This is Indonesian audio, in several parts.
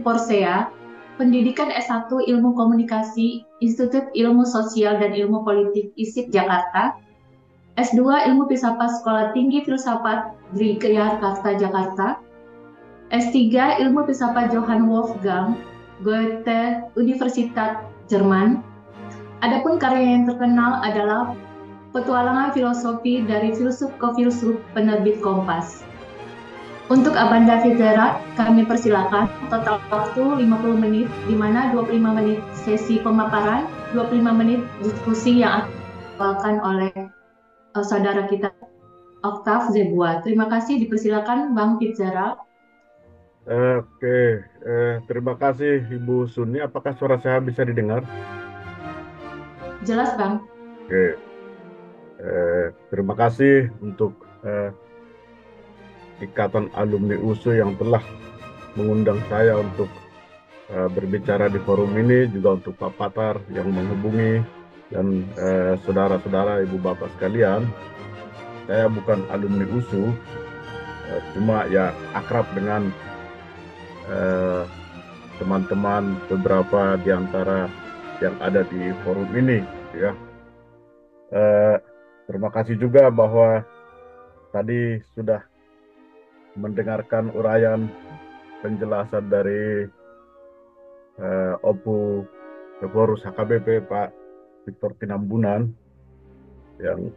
Porsea, pendidikan S1 Ilmu Komunikasi, Institut Ilmu Sosial dan Ilmu Politik ISIP Jakarta, S2 Ilmu Filsafat Sekolah Tinggi Filsafat Dwi Yogyakarta Jakarta, S3 Ilmu Filsafat Johann Wolfgang Goethe Universitas Jerman. Adapun karya yang terkenal adalah Petualangan Filosofi dari Filsuf ke Filsuf, penerbit Kompas. Untuk Abanda Fitzgerald, kami persilakan total waktu 50 menit, di mana 25 menit sesi pemaparan, 25 menit diskusi yang akan oleh saudara kita, Octave Zebua. Terima kasih, dipersilakan Bang Fitzgerald. Oke, terima kasih Ibu Suni. Apakah suara saya bisa didengar? Jelas, Bang. Oke, terima kasih untuk Ikatan Alumni USU yang telah mengundang saya untuk berbicara di forum ini, juga untuk Pak Patar yang menghubungi, dan saudara-saudara, ibu bapak sekalian. Saya bukan alumni USU, cuma ya akrab dengan teman-teman beberapa di antara yang ada di forum ini, ya. Eh, Terima kasih juga bahwa tadi sudah mendengarkan uraian penjelasan dari Oppo Pengurus HKBP Pak Victor Tinambunan, yang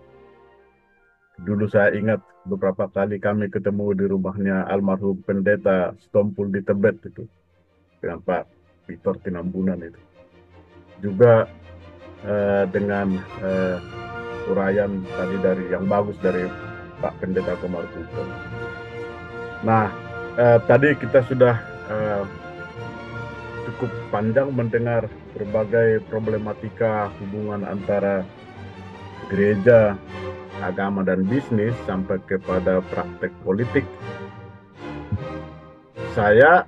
dulu saya ingat beberapa kali kami ketemu di rumahnya almarhum Pendeta Stompul di Tebet itu dengan Pak Victor Tinambunan itu. Juga dengan uraian tadi dari yang bagus dari Pak Pendeta Komarudin. Nah, tadi kita sudah cukup panjang mendengar berbagai problematika hubungan antara gereja, agama, dan bisnis sampai kepada praktek politik. Saya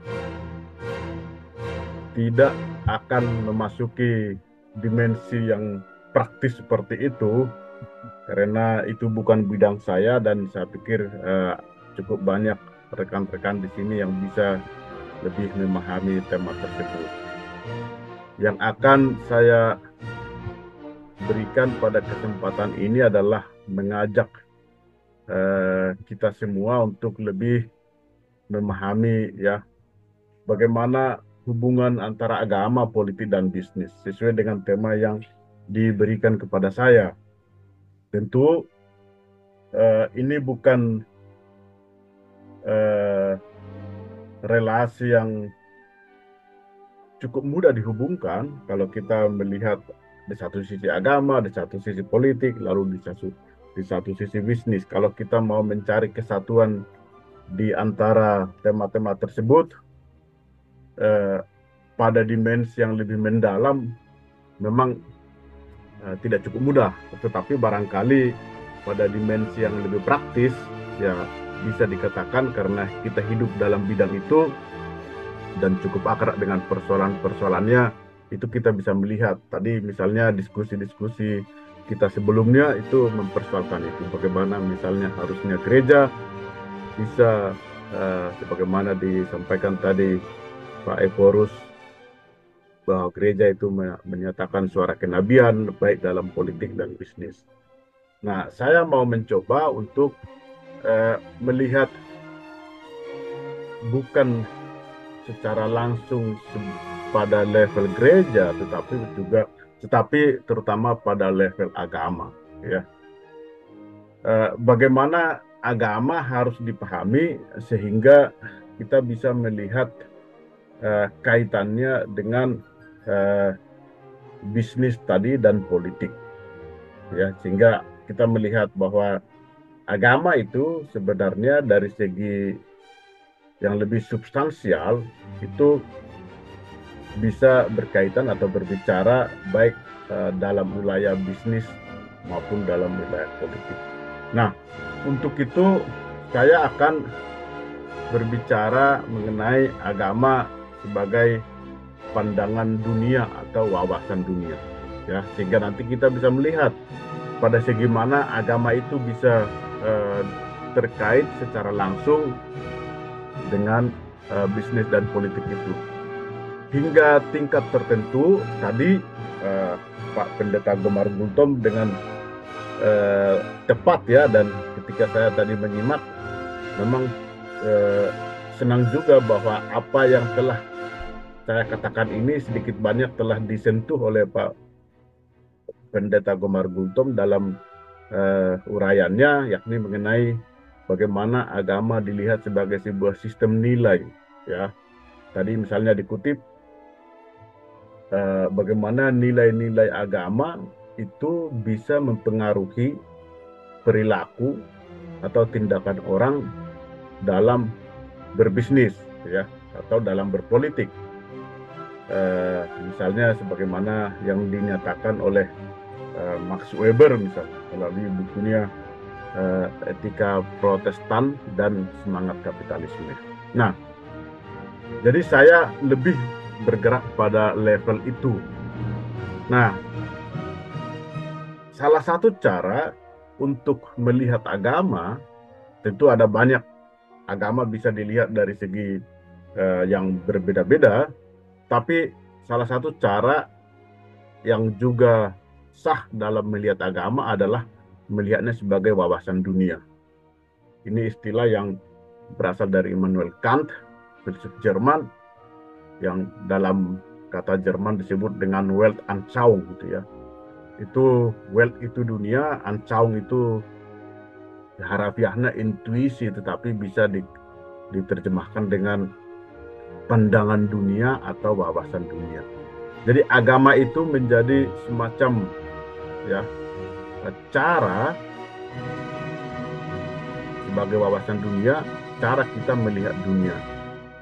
tidak akan memasuki dimensi yang praktis seperti itu, karena itu bukan bidang saya, dan saya pikir cukup banyak rekan-rekan di sini yang bisa lebih memahami tema tersebut. Yang akan saya berikan pada kesempatan ini adalah mengajak kita semua untuk lebih memahami, ya, bagaimana hubungan antara agama, politik, dan bisnis sesuai dengan tema yang diberikan kepada saya. Tentu ini bukan relasi yang cukup mudah dihubungkan kalau kita melihat di satu sisi agama, di satu sisi politik, lalu di satu sisi bisnis. Kalau kita mau mencari kesatuan di antara tema-tema tersebut pada dimensi yang lebih mendalam, memang tidak cukup mudah. Tetapi barangkali pada dimensi yang lebih praktis, ya bisa dikatakan karena kita hidup dalam bidang itu dan cukup akrab dengan persoalan-persoalannya, itu kita bisa melihat. Tadi misalnya diskusi-diskusi kita sebelumnya itu mempersoalkan itu, bagaimana misalnya harusnya gereja bisa sebagaimana disampaikan tadi Pak Eporus, bahwa gereja itu menyatakan suara kenabian baik dalam politik dan bisnis. Nah, saya mau mencoba untuk melihat bukan secara langsung pada level gereja, tetapi terutama pada level agama, ya. Bagaimana agama harus dipahami sehingga kita bisa melihat kaitannya dengan bisnis tadi dan politik, ya, sehingga kita melihat bahwa agama itu sebenarnya dari segi yang lebih substansial itu bisa berkaitan atau berbicara baik dalam wilayah bisnis maupun dalam wilayah politik. Nah, untuk itu saya akan berbicara mengenai agama sebagai pandangan dunia atau wawasan dunia, ya, sehingga nanti kita bisa melihat pada segi mana agama itu bisa terkait secara langsung dengan bisnis dan politik itu. hingga tingkat tertentu tadi Pak Pendeta Gemar Gultom dengan tepat ya, dan ketika saya tadi menyimak memang senang juga bahwa apa yang telah saya katakan ini sedikit banyak telah disentuh oleh Pak Pendeta Gemar Gultom dalam uraiannya, yakni mengenai bagaimana agama dilihat sebagai sebuah sistem nilai ya. Tadi misalnya dikutip bagaimana nilai-nilai agama itu bisa mempengaruhi perilaku atau tindakan orang dalam berbisnis ya, atau dalam berpolitik. Misalnya sebagaimana yang dinyatakan oleh Max Weber misalnya melalui bukunya Etika Protestan dan Semangat Kapitalisme. Nah, jadi saya lebih bergerak pada level itu. Nah, salah satu cara untuk melihat agama, tentu ada banyak agama bisa dilihat dari segi yang berbeda-beda, tapi salah satu cara yang juga sah dalam melihat agama adalah melihatnya sebagai wawasan dunia. Ini istilah yang berasal dari Immanuel Kant, filsuf Jerman, yang dalam kata Jerman disebut dengan Weltanschauung gitu ya. Itu Welt itu dunia, Anschauung itu harafiahnya intuisi, tetapi bisa diterjemahkan dengan pandangan dunia atau wawasan dunia. Jadi agama itu menjadi semacam ya cara sebagai wawasan dunia, cara kita melihat dunia.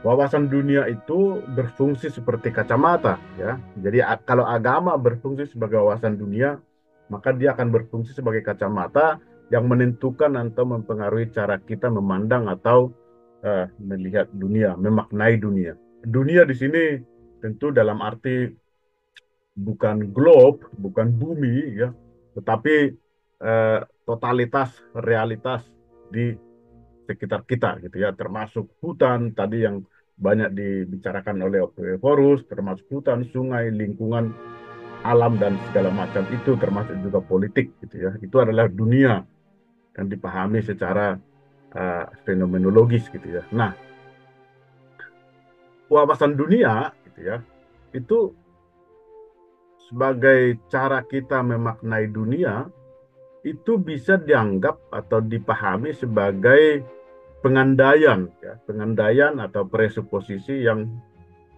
Wawasan dunia itu berfungsi seperti kacamata ya. Jadi kalau agama berfungsi sebagai wawasan dunia, maka dia akan berfungsi sebagai kacamata yang menentukan atau mempengaruhi cara kita memandang atau melihat dunia, memaknai dunia. Dunia di sini tentu dalam arti bukan globe, bukan bumi ya, tetapi totalitas realitas di sekitar kita gitu ya, termasuk hutan tadi yang banyak dibicarakan oleh Ophevorus, termasuk hutan, sungai, lingkungan alam dan segala macam itu, termasuk juga politik gitu ya. Itu adalah dunia yang dipahami secara fenomenologis gitu ya. Nah, wawasan dunia gitu ya, itu sebagai cara kita memaknai dunia itu bisa dianggap atau dipahami sebagai pengandaian ya, pengandaian atau presuposisi yang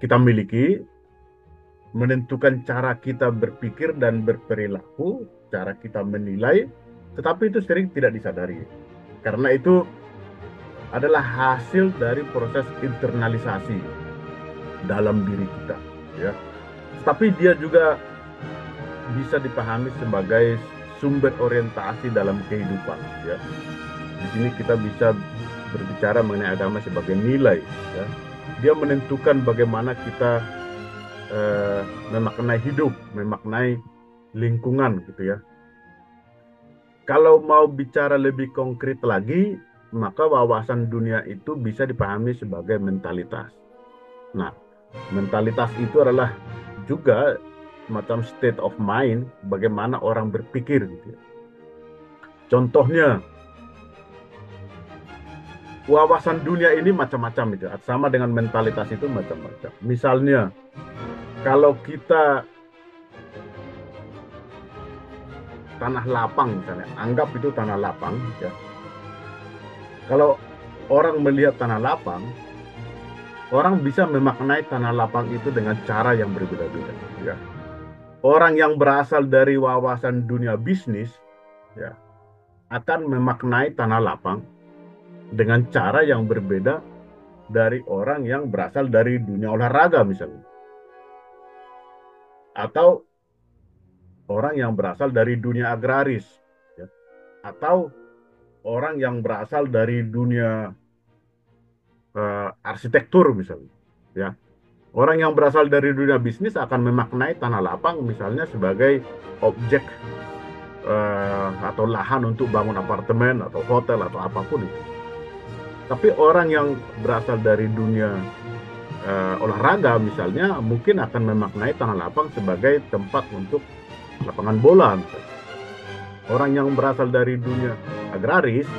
kita miliki menentukan cara kita berpikir dan berperilaku, cara kita menilai, tetapi itu sering tidak disadari. Karena itu adalah hasil dari proses internalisasi dalam diri kita ya. Tapi dia juga bisa dipahami sebagai sumber orientasi dalam kehidupan ya. Di sini kita bisa berbicara mengenai agama sebagai nilai ya. Dia menentukan bagaimana kita memaknai hidup, memaknai lingkungan gitu ya. Kalau mau bicara lebih konkret lagi, maka wawasan dunia itu bisa dipahami sebagai mentalitas. Nah, mentalitas itu adalah juga semacam state of mind, bagaimana orang berpikir gitu ya. Contohnya, wawasan dunia ini macam-macam itu, sama dengan mentalitas itu macam-macam. Misalnya, kalau kita tanah lapang misalnya, anggap itu tanah lapang ya. Kalau orang melihat tanah lapang, orang bisa memaknai tanah lapang itu dengan cara yang berbeda-beda ya. Orang yang berasal dari wawasan dunia bisnis ya akan memaknai tanah lapang dengan cara yang berbeda dari orang yang berasal dari dunia olahraga misalnya. Atau orang yang berasal dari dunia agraris ya. Atau orang yang berasal dari dunia arsitektur misalnya ya. Orang yang berasal dari dunia bisnis akan memaknai tanah lapang misalnya sebagai objek atau lahan untuk bangun apartemen atau hotel atau apapun itu. Tapi orang yang berasal dari dunia olahraga misalnya mungkin akan memaknai Tanah Lapang sebagai tempat untuk lapangan bola. Orang yang berasal dari dunia agraris,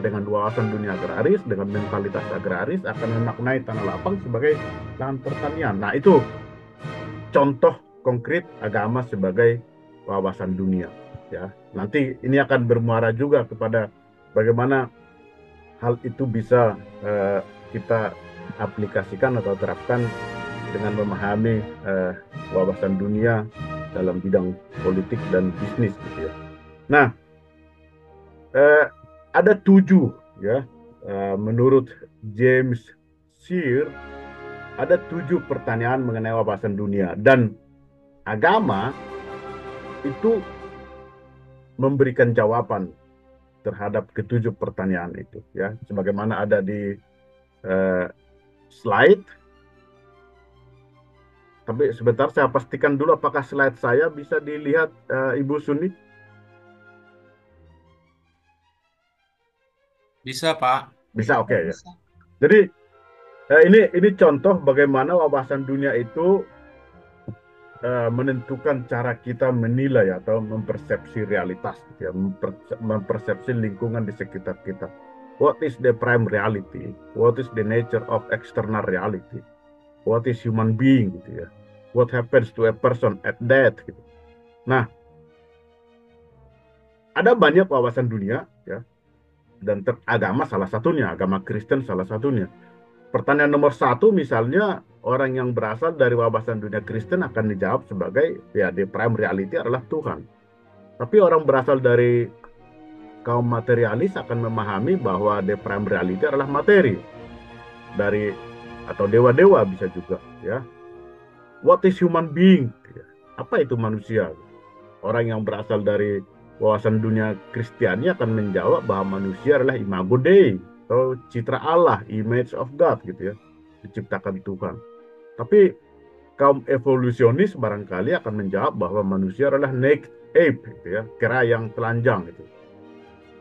dengan wawasan dunia agraris, dengan mentalitas agraris akan memaknai Tanah Lapang sebagai lahan pertanian. Nah, itu contoh konkret agama sebagai wawasan dunia. Ya, nanti ini akan bermuara juga kepada bagaimana hal itu bisa kita aplikasikan atau terapkan dengan memahami wawasan dunia dalam bidang politik dan bisnis, gitu ya. Nah, ada 7 ya, menurut James Shear ada 7 pertanyaan mengenai wawasan dunia, dan agama itu memberikan jawaban terhadap ketujuh pertanyaan itu, ya, sebagaimana ada di slide. Tapi sebentar saya pastikan dulu apakah slide saya bisa dilihat, Ibu Suni. Bisa, Pak. Bisa, oke, ya. Jadi ini contoh bagaimana wawasan dunia itu menentukan cara kita menilai atau mempersepsi realitas, gitu ya, mempersepsi lingkungan di sekitar kita. What is the prime reality? What is the nature of external reality? What is human being, gitu ya? What happens to a person at death, gitu. Nah, ada banyak wawasan dunia, ya, dan agama salah satunya, agama Kristen salah satunya. Pertanyaan nomor 1 misalnya, orang yang berasal dari wawasan dunia Kristen akan dijawab sebagai, ya, the prime reality adalah Tuhan. Tapi orang berasal dari kaum materialis akan memahami bahwa the prime reality adalah materi, atau dewa-dewa bisa juga, ya. What is human being? Apa itu manusia? Orang yang berasal dari wawasan dunia Kristiani akan menjawab bahwa manusia adalah imago Dei, atau citra Allah, image of God, gitu ya, diciptakan Tuhan. Tapi kaum evolusionis barangkali akan menjawab bahwa manusia adalah naked ape, gitu ya, kera yang telanjang, gitu.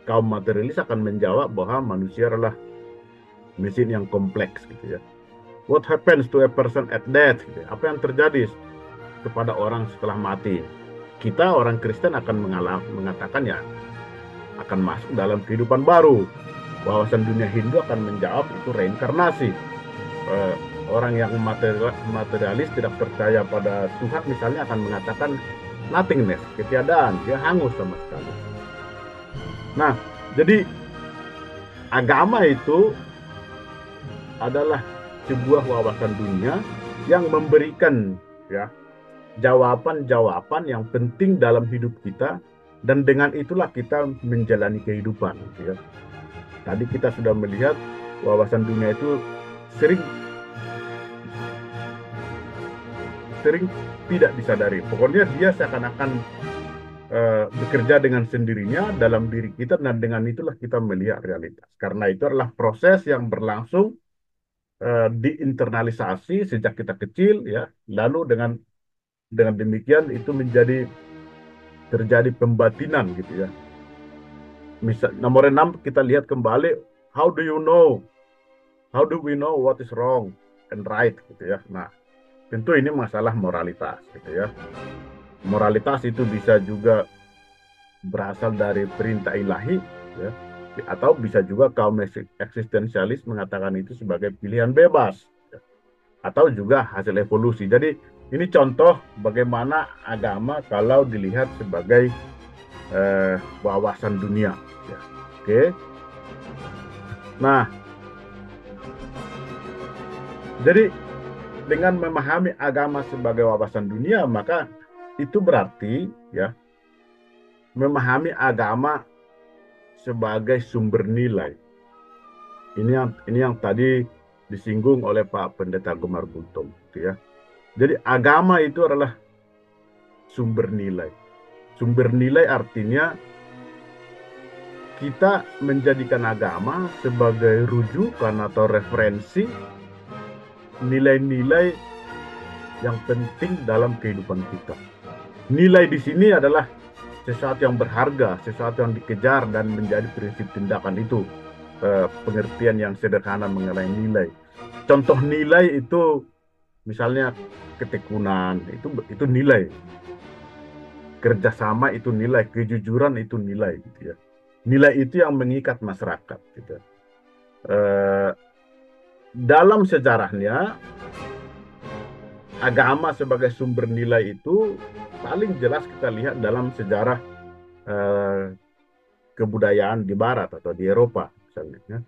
Kaum materialis akan menjawab bahwa manusia adalah mesin yang kompleks, gitu ya. What happens to a person at death? Gitu. Apa yang terjadi kepada orang setelah mati? Kita orang Kristen akan mengatakan, ya, akan masuk dalam kehidupan baru. Wawasan dunia Hindu akan menjawab itu reinkarnasi. Orang yang materialis tidak percaya pada Tuhan misalnya akan mengatakan nothingness, ketiadaan, dia hangus sama sekali. Nah, jadi agama itu adalah sebuah wawasan dunia yang memberikan, ya, jawaban-jawaban yang penting dalam hidup kita, dan dengan itulah kita menjalani kehidupan, gitu ya. Tadi kita sudah melihat wawasan dunia itu sering tidak disadari. Pokoknya dia seakan-akan bekerja dengan sendirinya dalam diri kita, dan dengan itulah kita melihat realitas. Karena itu adalah proses yang berlangsung diinternalisasi sejak kita kecil, ya, lalu dengan demikian itu terjadi pembatinan, gitu ya. Misal nomor 6 kita lihat kembali, how do we know what is wrong and right, gitu ya. Nah, tentu ini masalah moralitas, gitu ya. Moralitas itu bisa juga berasal dari perintah ilahi, ya, atau bisa juga kaum eksistensialis mengatakan itu sebagai pilihan bebas, ya, atau juga hasil evolusi. Jadi ini contoh bagaimana agama kalau dilihat sebagai wawasan dunia, ya. Oke. Nah, jadi dengan memahami agama sebagai wawasan dunia, maka itu berarti, ya, memahami agama sebagai sumber nilai. Ini yang tadi disinggung oleh Pak Pendeta Gemar Guntung, gitu ya. Jadi agama itu adalah sumber nilai. Sumber nilai artinya kita menjadikan agama sebagai rujukan atau referensi nilai-nilai yang penting dalam kehidupan kita. Nilai di sini adalah sesuatu yang berharga, sesuatu yang dikejar dan menjadi prinsip tindakan itu. Pengertian yang sederhana mengenai nilai. contoh nilai itu misalnya ketekunan itu nilai, kerjasama itu nilai, kejujuran itu nilai gitu ya. Nilai itu yang mengikat masyarakat gitu. Dalam sejarahnya agama sebagai sumber nilai itu paling jelas kita lihat dalam sejarah kebudayaan di Barat atau di Eropa misalnya. Ya.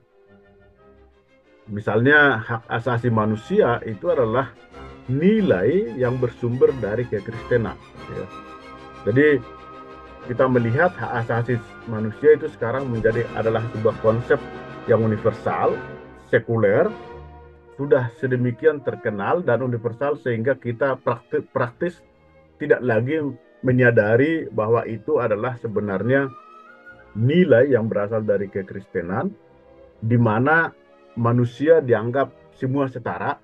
Misalnya hak asasi manusia itu adalah nilai yang bersumber dari kekristenan. Ya. Jadi kita melihat hak asasi manusia itu sekarang adalah sebuah konsep yang universal, sekuler, sudah sedemikian terkenal dan universal sehingga kita praktis tidak lagi menyadari bahwa itu adalah sebenarnya nilai yang berasal dari kekristenan, di mana manusia dianggap semua setara,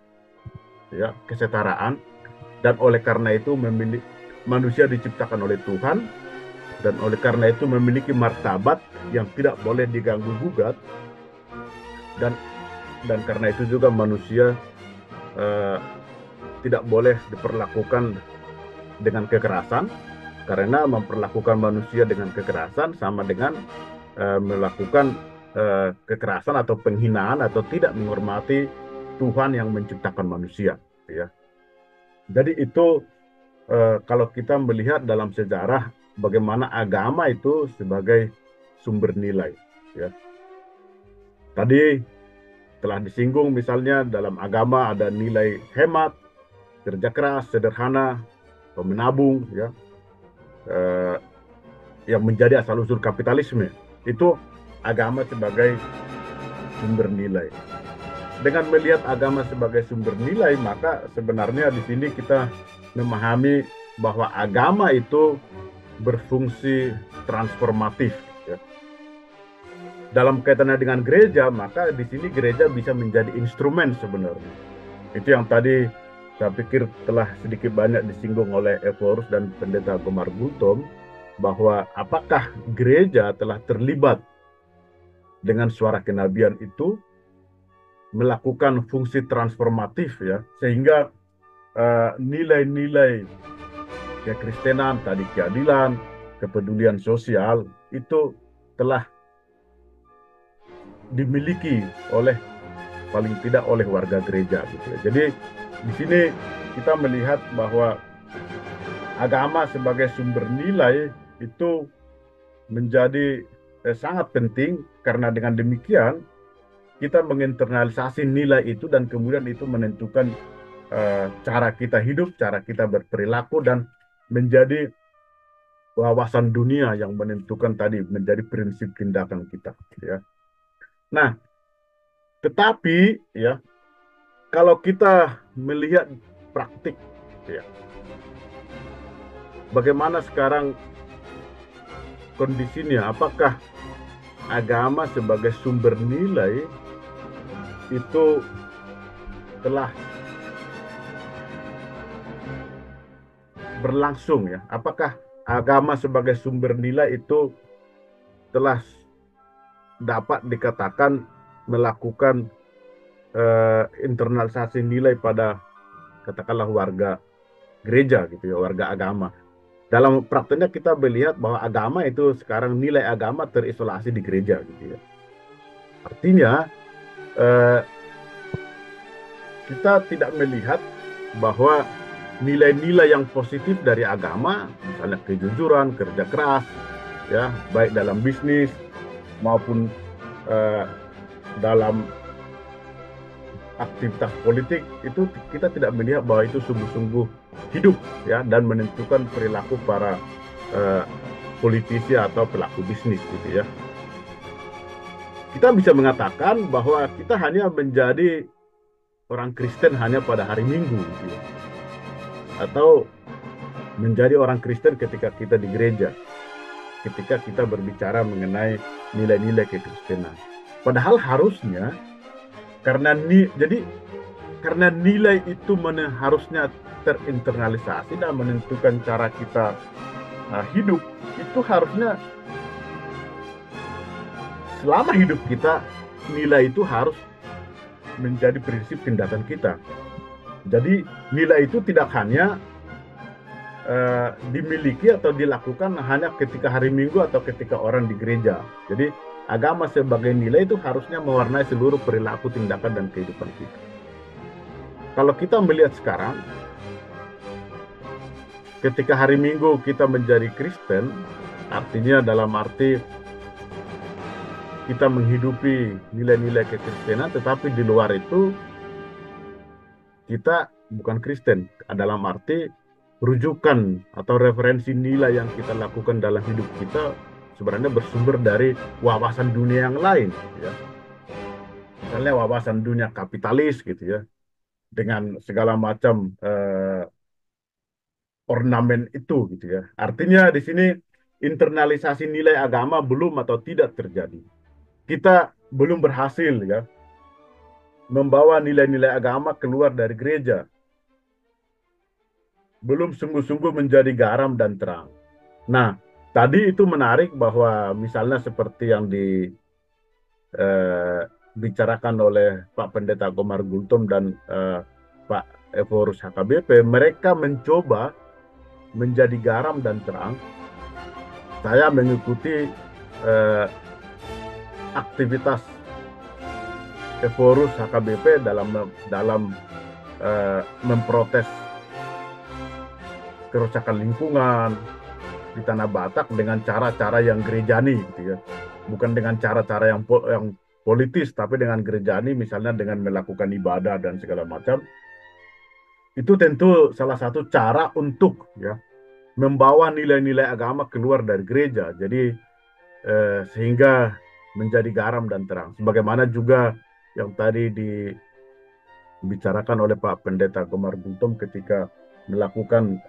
ya, kesetaraan, dan oleh karena itu manusia diciptakan oleh Tuhan, dan oleh karena itu memiliki martabat yang tidak boleh diganggu gugat, dan karena itu juga manusia tidak boleh diperlakukan dengan kekerasan, karena memperlakukan manusia dengan kekerasan sama dengan melakukan kekerasan atau penghinaan atau tidak menghormati Tuhan yang menciptakan manusia. Ya. Jadi itu kalau kita melihat dalam sejarah bagaimana agama itu sebagai sumber nilai. Ya. Tadi telah disinggung misalnya dalam agama ada nilai hemat, kerja keras, sederhana, menabung, ya, yang menjadi asal-usul kapitalisme. Itu agama sebagai sumber nilai. Dengan melihat agama sebagai sumber nilai, maka sebenarnya di sini kita memahami bahwa agama itu berfungsi transformatif. Ya. Dalam kaitannya dengan gereja, maka di sini gereja bisa menjadi instrumen sebenarnya. Itu yang tadi saya pikir telah sedikit banyak disinggung oleh Evorus dan Pendeta Gomar Gultom, bahwa apakah gereja telah terlibat dengan suara kenabian itu melakukan fungsi transformatif, ya, sehingga nilai-nilai kekristenan, tadi keadilan, kepedulian sosial itu telah dimiliki oleh paling tidak oleh warga gereja gitu ya. Jadi di sini kita melihat bahwa agama sebagai sumber nilai itu menjadi sangat penting, karena dengan demikian kita menginternalisasi nilai itu dan kemudian itu menentukan cara kita hidup, cara kita berperilaku, dan menjadi wawasan dunia yang menentukan tadi, menjadi prinsip tindakan kita. Ya. Nah, tetapi ya, kalau kita melihat praktik, ya, bagaimana sekarang kondisinya, apakah agama sebagai sumber nilai itu telah berlangsung, ya? Apakah agama sebagai sumber nilai itu telah dapat dikatakan melakukan internalisasi nilai pada katakanlah warga gereja gitu ya, warga agama. Dalam prakteknya kita melihat bahwa agama itu sekarang, nilai agama terisolasi di gereja gitu ya. Artinya kita tidak melihat bahwa nilai-nilai yang positif dari agama, misalnya kejujuran, kerja keras, ya, baik dalam bisnis maupun dalam aktivitas politik, itu kita tidak melihat bahwa itu sungguh-sungguh hidup, ya, dan menentukan perilaku para politisi atau pelaku bisnis gitu ya. Kita bisa mengatakan bahwa kita hanya menjadi orang Kristen hanya pada hari Minggu gitu ya. Atau menjadi orang Kristen ketika kita di gereja, ketika kita berbicara mengenai nilai-nilai kekristenan. Padahal harusnya karena nilai itu harusnya terinternalisasi dan menentukan cara kita hidup, itu harusnya selama hidup kita nilai itu harus menjadi prinsip tindakan kita. Jadi nilai itu tidak hanya dimiliki atau dilakukan hanya ketika hari Minggu atau ketika orang di gereja. Jadi agama sebagai nilai itu harusnya mewarnai seluruh perilaku, tindakan, dan kehidupan kita. Kalau kita melihat sekarang, ketika hari Minggu kita menjadi Kristen, artinya dalam arti kita menghidupi nilai-nilai kekristenan, tetapi di luar itu kita bukan Kristen. Dalam arti rujukan atau referensi nilai yang kita lakukan dalam hidup kita sebenarnya bersumber dari wawasan dunia yang lain, ya. Misalnya wawasan dunia kapitalis gitu ya, dengan segala macam ornamen itu gitu ya. Artinya di sini internalisasi nilai agama belum atau tidak terjadi. Kita belum berhasil ya membawa nilai-nilai agama keluar dari gereja. Belum sungguh-sungguh menjadi garam dan terang. Nah, tadi itu menarik bahwa misalnya seperti yang dibicarakan oleh Pak Pendeta Komar Gultom dan Pak Evorus HKBP, mereka mencoba menjadi garam dan terang. Saya mengikuti aktivitas Evorus HKBP dalam memprotes kerusakan lingkungan di Tanah Batak dengan cara-cara yang gerejani gitu ya. Bukan dengan cara-cara yang politis, tapi dengan gerejani, misalnya dengan melakukan ibadah dan segala macam. Itu tentu salah satu cara untuk ya membawa nilai-nilai agama keluar dari gereja. Jadi sehingga menjadi garam dan terang. Sebagaimana juga yang tadi dibicarakan oleh Pak Pendeta Komar Gultom ketika melakukan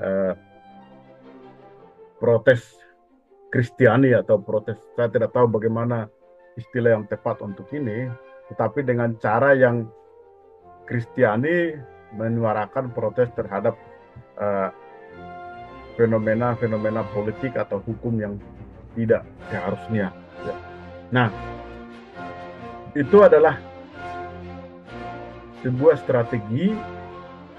protes Kristiani atau protes, saya tidak tahu bagaimana istilah yang tepat untuk ini, tetapi dengan cara yang Kristiani menyuarakan protes terhadap fenomena-fenomena politik atau hukum yang tidak seharusnya. Nah, itu adalah sebuah strategi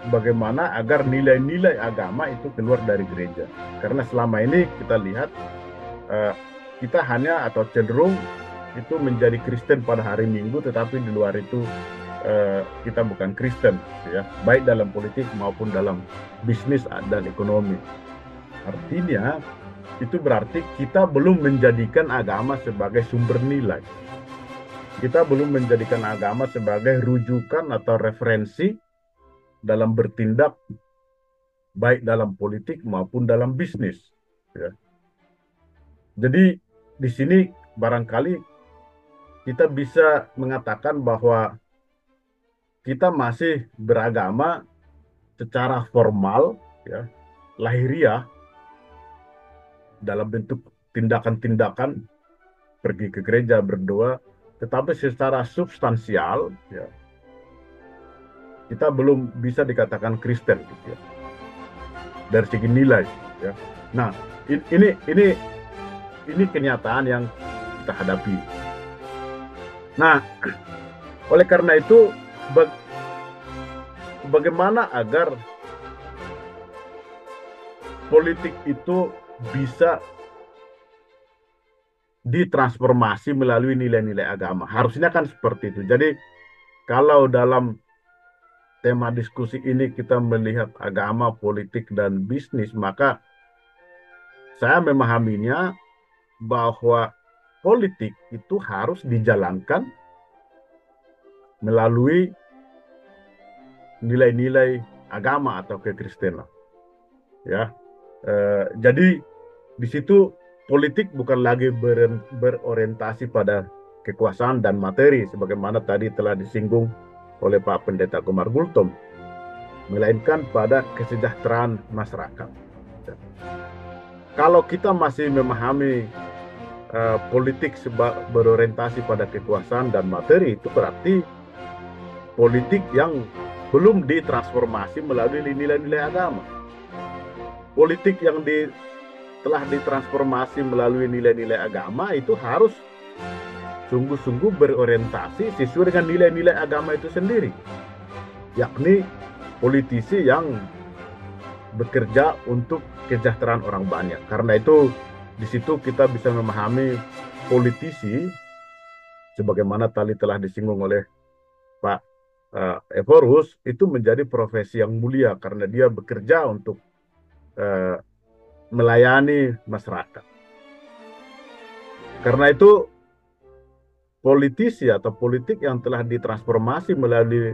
bagaimana agar nilai-nilai agama itu keluar dari gereja. Karena selama ini kita lihat kita hanya atau cenderung itu menjadi Kristen pada hari Minggu, tetapi di luar itu kita bukan Kristen, ya, baik dalam politik maupun dalam bisnis dan ekonomi. Artinya itu berarti kita belum menjadikan agama sebagai sumber nilai. Kita belum menjadikan agama sebagai rujukan atau referensi dalam bertindak baik dalam politik maupun dalam bisnis. Ya. Jadi di sini barangkali kita bisa mengatakan bahwa kita masih beragama secara formal, ya, lahiriah, dalam bentuk tindakan-tindakan pergi ke gereja berdoa, tetapi secara substansial, ya, kita belum bisa dikatakan Kristen gitu ya, dari segi nilai ya. Nah, ini kenyataan yang kita hadapi. Nah, oleh karena itu bagaimana agar politik itu bisa ditransformasi melalui nilai-nilai agama? Harusnya kan seperti itu. Jadi kalau dalam tema diskusi ini kita melihat agama, politik, dan bisnis, maka saya memahaminya bahwa politik itu harus dijalankan melalui nilai-nilai agama atau kekristenan. Ya, jadi di situ politik bukan lagi berorientasi pada kekuasaan dan materi, sebagaimana tadi telah disinggung oleh Pak Pendeta Komar Gultom, melainkan pada kesejahteraan masyarakat. Kalau kita masih memahami politik berorientasi pada kekuasaan dan materi, itu berarti politik yang belum ditransformasi melalui nilai-nilai agama. Politik yang telah ditransformasi melalui nilai-nilai agama itu harus sungguh-sungguh berorientasi sesuai dengan nilai-nilai agama itu sendiri, yakni politisi yang bekerja untuk kesejahteraan orang banyak. Karena itu di situ kita bisa memahami politisi sebagaimana tadi telah disinggung oleh Pak Evorus, itu menjadi profesi yang mulia karena dia bekerja untuk uh, melayani masyarakat. Karena itu politisi atau politik yang telah ditransformasi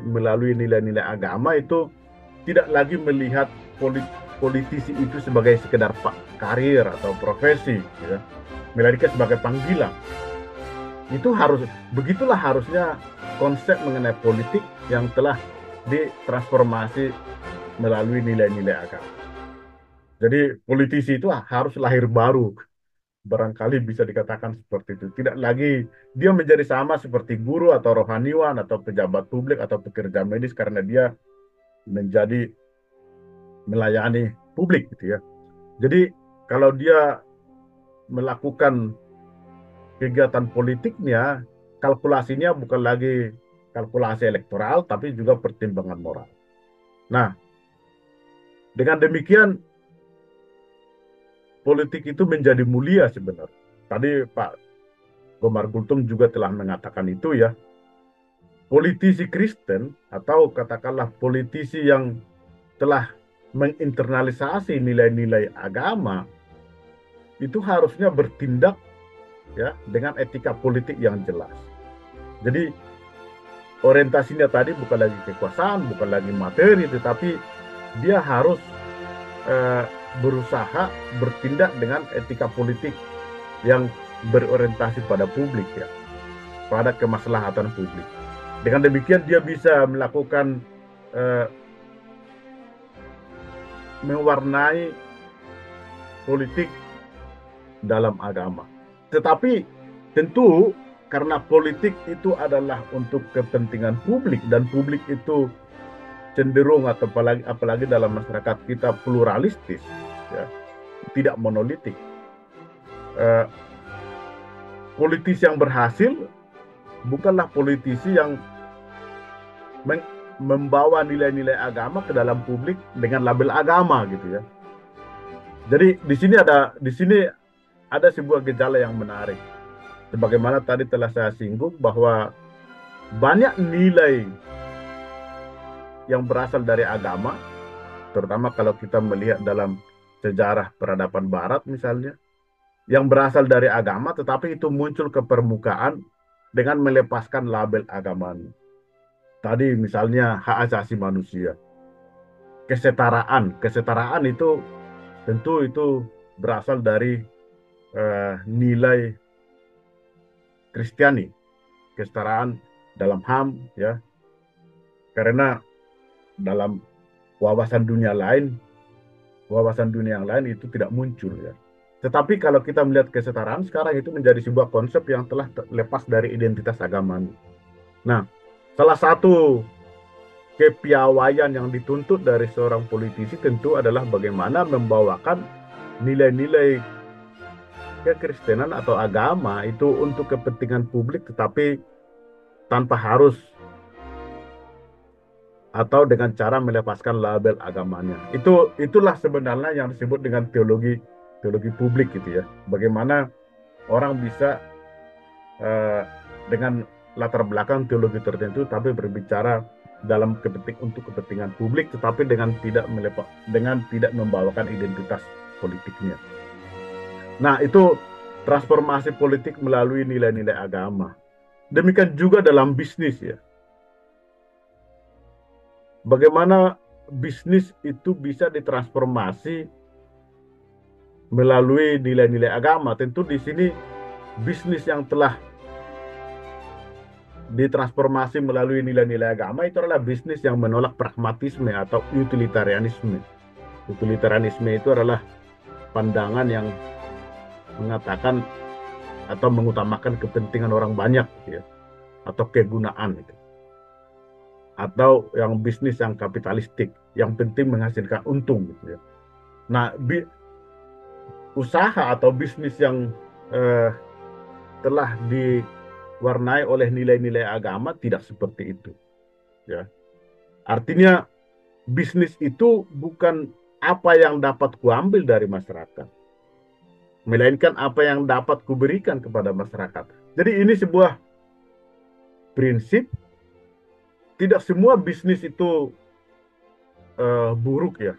melalui nilai-nilai agama itu tidak lagi melihat politisi itu sebagai sekedar karir atau profesi, ya, melainkan sebagai panggilan. Itu begitulah harusnya konsep mengenai politik yang telah ditransformasi melalui nilai-nilai agama. Jadi politisi itu harus lahir baru, barangkali bisa dikatakan seperti itu. Tidak lagi dia menjadi sama seperti guru atau rohaniwan atau pejabat publik atau pekerja medis karena dia menjadi melayani publik gitu ya. Jadi kalau dia melakukan kegiatan politiknya, kalkulasinya bukan lagi kalkulasi elektoral, tapi juga pertimbangan moral. Nah, dengan demikian, politik itu menjadi mulia sebenarnya. Tadi Pak Gomar Gultom juga telah mengatakan itu ya. Politisi Kristen, atau katakanlah politisi yang telah menginternalisasi nilai-nilai agama, itu harusnya bertindak ya dengan etika politik yang jelas. Jadi orientasinya tadi bukan lagi kekuasaan, bukan lagi materi, tetapi dia harus berusaha bertindak dengan etika politik yang berorientasi pada publik ya, pada kemaslahatan publik. Dengan demikian dia bisa melakukan mewarnai politik dalam agama. Tetapi tentu karena politik itu adalah untuk kepentingan publik dan publik itu cenderung atau apalagi dalam masyarakat kita pluralistis, ya, tidak monolitik. Politisi yang berhasil bukanlah politisi yang membawa nilai-nilai agama ke dalam publik dengan label agama gitu ya. Jadi di sini ada sebuah gejala yang menarik. Sebagaimana tadi telah saya singgung bahwa banyak nilai yang berasal dari agama, terutama kalau kita melihat dalam sejarah peradaban Barat misalnya, yang berasal dari agama tetapi itu muncul ke permukaan dengan melepaskan label agamanya. Tadi misalnya hak asasi manusia, kesetaraan itu tentu itu berasal dari nilai Kristiani, kesetaraan dalam HAM ya. Karena dalam wawasan dunia yang lain itu tidak muncul ya. Tetapi kalau kita melihat kesetaraan sekarang itu menjadi sebuah konsep yang telah lepas dari identitas agama. Nah, salah satu kepiawaian yang dituntut dari seorang politisi tentu adalah bagaimana membawakan nilai-nilai kekristenan atau agama itu untuk kepentingan publik tetapi tanpa harus atau dengan cara melepaskan label agamanya. Itulah sebenarnya yang disebut dengan teologi publik gitu ya. Bagaimana orang bisa dengan latar belakang teologi tertentu tapi berbicara dalam untuk kepentingan publik tetapi dengan tidak membawakan identitas politiknya. Nah, itu transformasi politik melalui nilai-nilai agama. Demikian juga dalam bisnis ya. Bagaimana bisnis itu bisa ditransformasi melalui nilai-nilai agama. Tentu di sini bisnis yang telah ditransformasi melalui nilai-nilai agama itu adalah bisnis yang menolak pragmatisme atau utilitarianisme. Utilitarianisme itu adalah pandangan yang mengatakan atau mengutamakan kepentingan orang banyak gitu ya, atau kegunaan gitu. Atau yang bisnis yang kapitalistik, yang penting menghasilkan untung gitu ya. Nah, usaha atau bisnis yang telah diwarnai oleh nilai-nilai agama, tidak seperti itu. Ya, artinya bisnis itu bukan apa yang dapat kuambil dari masyarakat, melainkan apa yang dapat kuberikan kepada masyarakat. Jadi ini sebuah prinsip. Tidak semua bisnis itu buruk ya.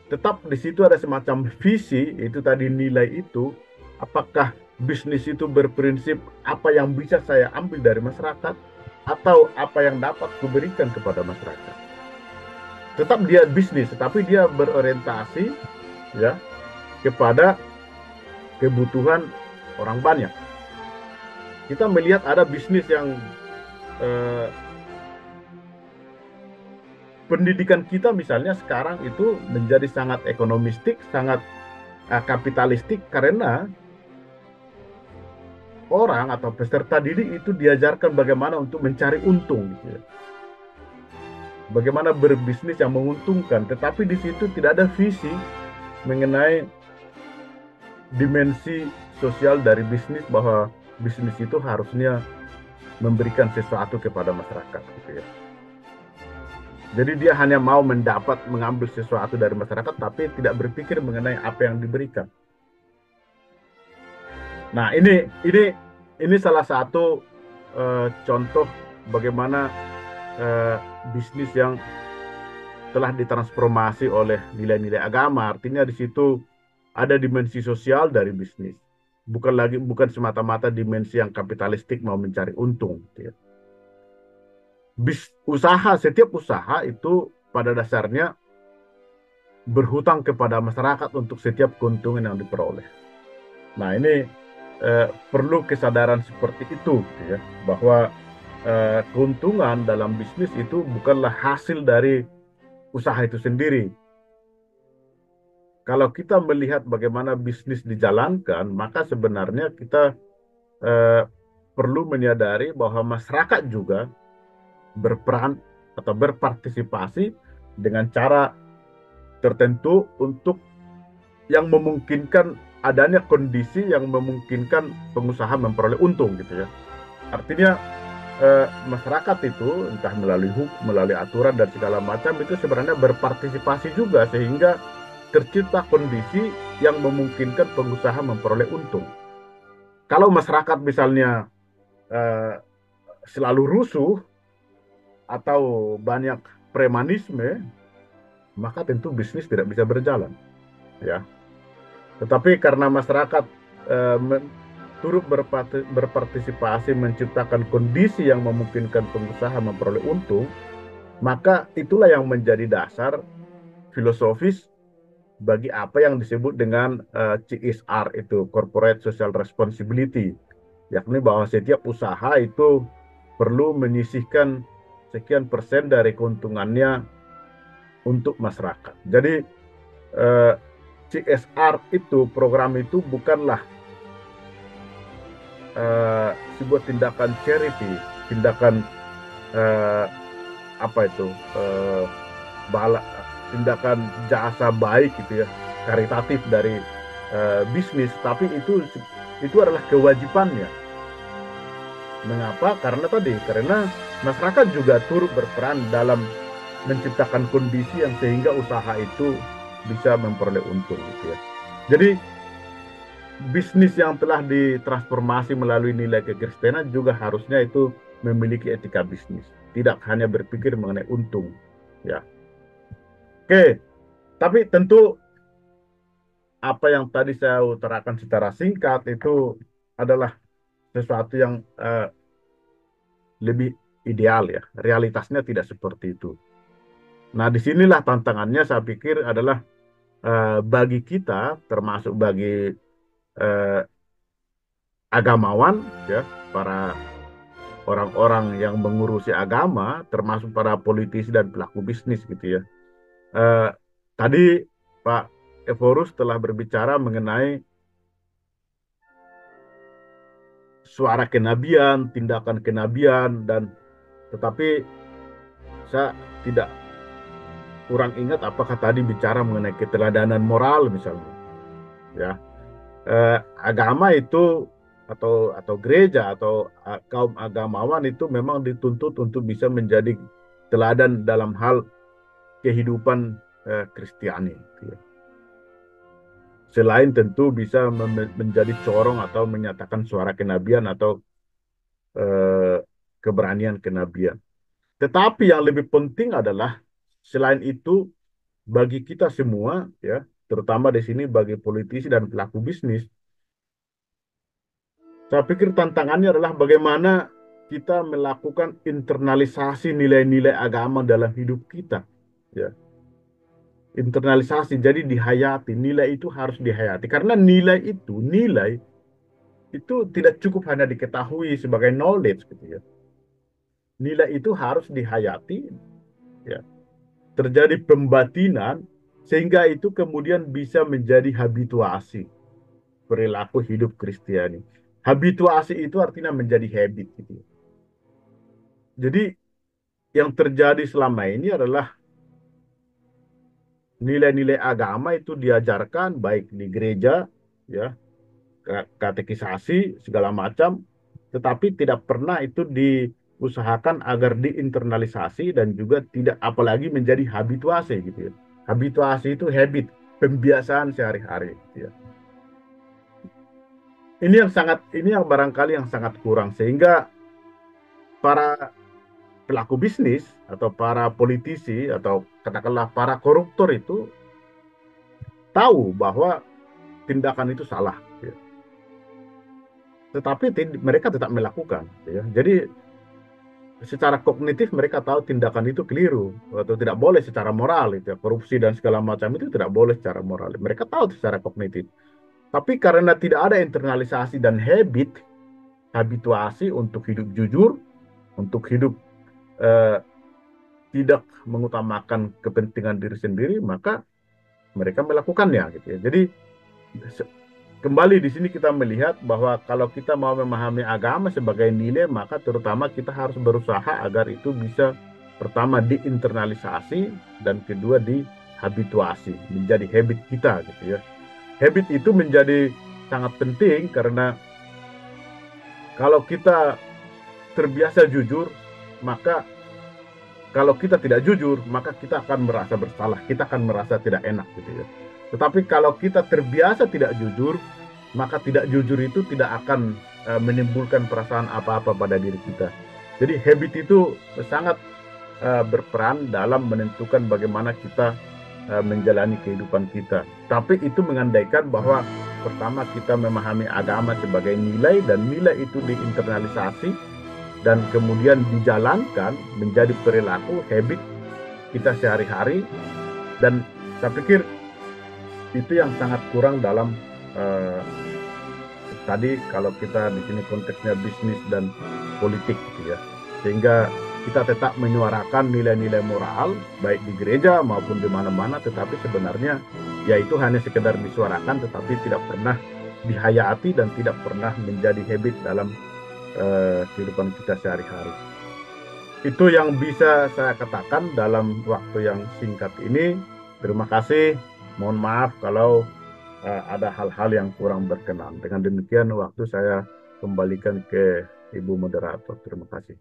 Tetap di situ ada semacam visi, itu tadi nilai itu. Apakah bisnis itu berprinsip apa yang bisa saya ambil dari masyarakat atau apa yang dapat kuberikan kepada masyarakat. Tetap dia bisnis, tetapi dia berorientasi ya kepada kebutuhan orang banyak. Kita melihat ada bisnis yang pendidikan kita misalnya sekarang itu menjadi sangat ekonomistik, sangat kapitalistik karena orang atau peserta didik itu diajarkan bagaimana untuk mencari untung, gitu ya. Bagaimana berbisnis yang menguntungkan, tetapi di situ tidak ada visi mengenai dimensi sosial dari bisnis, bahwa bisnis itu harusnya memberikan sesuatu kepada masyarakat, gitu ya. Jadi dia hanya mau mengambil sesuatu dari masyarakat, tapi tidak berpikir mengenai apa yang diberikan. Nah, ini salah satu contoh bagaimana bisnis yang telah ditransformasi oleh nilai-nilai agama. Artinya di situ ada dimensi sosial dari bisnis. Bukan semata-mata dimensi yang kapitalistik mau mencari untung, gitu ya. Setiap usaha itu pada dasarnya berhutang kepada masyarakat untuk setiap keuntungan yang diperoleh. Nah, ini perlu kesadaran seperti itu, ya, bahwa keuntungan dalam bisnis itu bukanlah hasil dari usaha itu sendiri. Kalau kita melihat bagaimana bisnis dijalankan, maka sebenarnya kita perlu menyadari bahwa masyarakat juga berperan atau berpartisipasi dengan cara tertentu untuk yang memungkinkan adanya kondisi yang memungkinkan pengusaha memperoleh untung, gitu ya. Artinya masyarakat itu entah melalui aturan dan segala macam itu sebenarnya berpartisipasi juga sehingga tercipta kondisi yang memungkinkan pengusaha memperoleh untung. Kalau masyarakat misalnya selalu rusuh atau banyak premanisme, maka tentu bisnis tidak bisa berjalan, ya. Tetapi karena masyarakat turut berpartisipasi menciptakan kondisi yang memungkinkan pengusaha memperoleh untung, maka itulah yang menjadi dasar filosofis bagi apa yang disebut dengan CSR, itu Corporate Social Responsibility, yakni bahwa setiap usaha itu perlu menyisihkan sekian persen dari keuntungannya untuk masyarakat. Jadi CSR itu, program itu bukanlah sebuah tindakan charity, tindakan tindakan jasa baik, gitu ya, karitatif dari bisnis, tapi itu adalah kewajibannya. Mengapa? Karena masyarakat juga turut berperan dalam menciptakan kondisi yang sehingga usaha itu bisa memperoleh untung, gitu ya. Jadi bisnis yang telah ditransformasi melalui nilai kekristenan juga harusnya itu memiliki etika bisnis, tidak hanya berpikir mengenai untung, ya. Oke, tapi tentu apa yang tadi saya utarakan secara singkat itu adalah sesuatu yang lebih ideal, ya. Realitasnya tidak seperti itu. Nah, disinilah tantangannya, saya pikir, adalah bagi kita, termasuk bagi agamawan, ya, para orang-orang yang mengurusi agama, termasuk para politisi dan pelaku bisnis, gitu ya. Tadi Pak Evorus telah berbicara mengenai suara kenabian, tindakan kenabian, tetapi saya tidak kurang ingat apakah tadi bicara mengenai keteladanan moral misalnya, ya. Agama itu atau gereja atau kaum agamawan itu memang dituntut untuk bisa menjadi teladan dalam hal kehidupan Kristiani. Gitu ya. Selain tentu bisa menjadi corong atau menyatakan suara kenabian atau eh, keberanian kenabian. Tetapi yang lebih penting adalah selain itu bagi kita semua ya, terutama di sini bagi politisi dan pelaku bisnis, saya pikir tantangannya adalah bagaimana kita melakukan internalisasi nilai-nilai agama dalam hidup kita. Ya, internalisasi, jadi dihayati. Nilai itu harus dihayati. Karena nilai itu tidak cukup hanya diketahui sebagai knowledge gitu ya. Nilai itu harus dihayati, ya. Terjadi pembatinan sehingga itu kemudian bisa menjadi habituasi perilaku hidup Kristiani. Habituasi itu artinya menjadi habit gitu ya. Jadi yang terjadi selama ini adalah nilai-nilai agama itu diajarkan baik di gereja, ya, katekisasi segala macam, tetapi tidak pernah itu diusahakan agar diinternalisasi dan juga tidak apalagi menjadi habituasi gitu ya. Habituasi itu habit, pembiasaan sehari-hari gitu ya. Ini yang barangkali yang sangat kurang sehingga para pelaku bisnis atau para politisi atau katakanlah para koruptor itu tahu bahwa tindakan itu salah, ya. Tetapi mereka tetap melakukan, ya. Jadi secara kognitif mereka tahu tindakan itu keliru atau tidak boleh secara moral, itu ya. Korupsi dan segala macam itu tidak boleh secara moral. Mereka tahu secara kognitif. Tapi karena tidak ada internalisasi dan habituasi untuk hidup jujur, untuk hidup eh, tidak mengutamakan kepentingan diri sendiri, maka mereka melakukannya gitu ya. Jadi kembali di sini kita melihat bahwa kalau kita mau memahami agama sebagai nilai, maka terutama kita harus berusaha agar itu bisa pertama diinternalisasi dan kedua dihabituasi, menjadi habit kita gitu ya. Habit itu menjadi sangat penting karena kalau kita terbiasa jujur, maka kalau kita tidak jujur, maka kita akan merasa bersalah, kita akan merasa tidak enak gitu ya. Tetapi kalau kita terbiasa tidak jujur, maka tidak jujur itu tidak akan menimbulkan perasaan apa-apa pada diri kita. Jadi habit itu sangat berperan dalam menentukan bagaimana kita menjalani kehidupan kita. Tapi itu mengandaikan bahwa pertama kita memahami agama sebagai nilai dan nilai itu diinternalisasi dan kemudian dijalankan menjadi perilaku habit kita sehari-hari. Dan saya pikir itu yang sangat kurang dalam tadi kalau kita di sini konteksnya bisnis dan politik gitu ya, sehingga kita tetap menyuarakan nilai-nilai moral baik di gereja maupun di mana-mana, tetapi sebenarnya ya itu hanya sekedar disuarakan tetapi tidak pernah dihayati dan tidak pernah menjadi habit dalam kehidupan kita sehari-hari. Itu yang bisa saya katakan dalam waktu yang singkat ini. Terima kasih. Mohon maaf kalau ada hal-hal yang kurang berkenan. Dengan demikian waktu saya kembalikan ke Ibu Moderator. Terima kasih.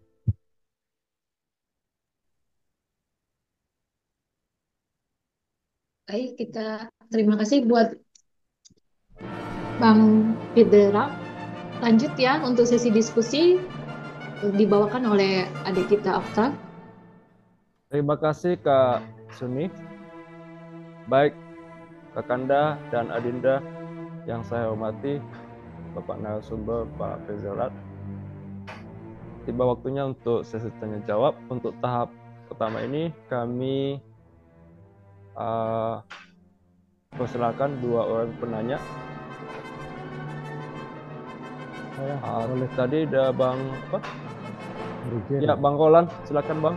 Baik, kita terima kasih buat Bang Fidera. Lanjut ya untuk sesi diskusi dibawakan oleh adik kita Okta. Terima kasih Kak Suni. Baik Kakanda dan Adinda yang saya hormati, Bapak narasumber Pak Fezerat. Tiba waktunya untuk sesi tanya jawab. Untuk tahap pertama ini kami persilakan dua orang penanya. Tadi ada Bang apa? Ya, Bang Roland, silakan Bang.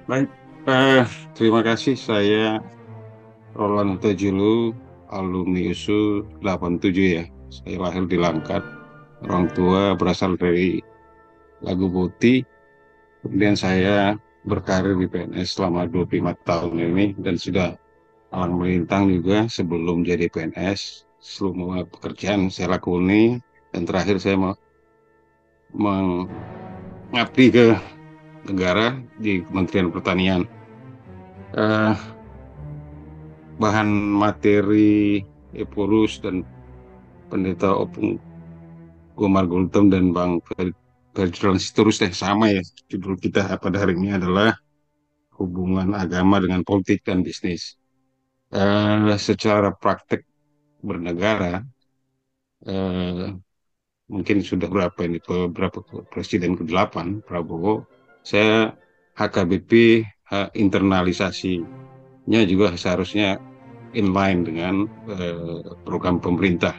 Baik, terima kasih. Saya Roland Tajulu, alumni USU 87 ya. Saya lahir di Langkat. Orang tua berasal dari Lagu Boti. Kemudian saya berkarir di PNS selama 25 tahun ini dan sudah malang melintang juga sebelum jadi PNS. Semua pekerjaan saya lakoni Dan terakhir saya mau mengabdi ke negara di Kementerian Pertanian. Eh, Bahan materi Epurus dan Pendeta Opung Gomar Gultom dan Bang Ferdinand Sitorus sama ya. Judul kita pada hari ini adalah hubungan agama dengan politik dan bisnis. Secara praktek bernegara, eh, mungkin sudah berapa presiden ke-8 Prabowo, saya HKBP internalisasinya juga seharusnya inline dengan program pemerintah.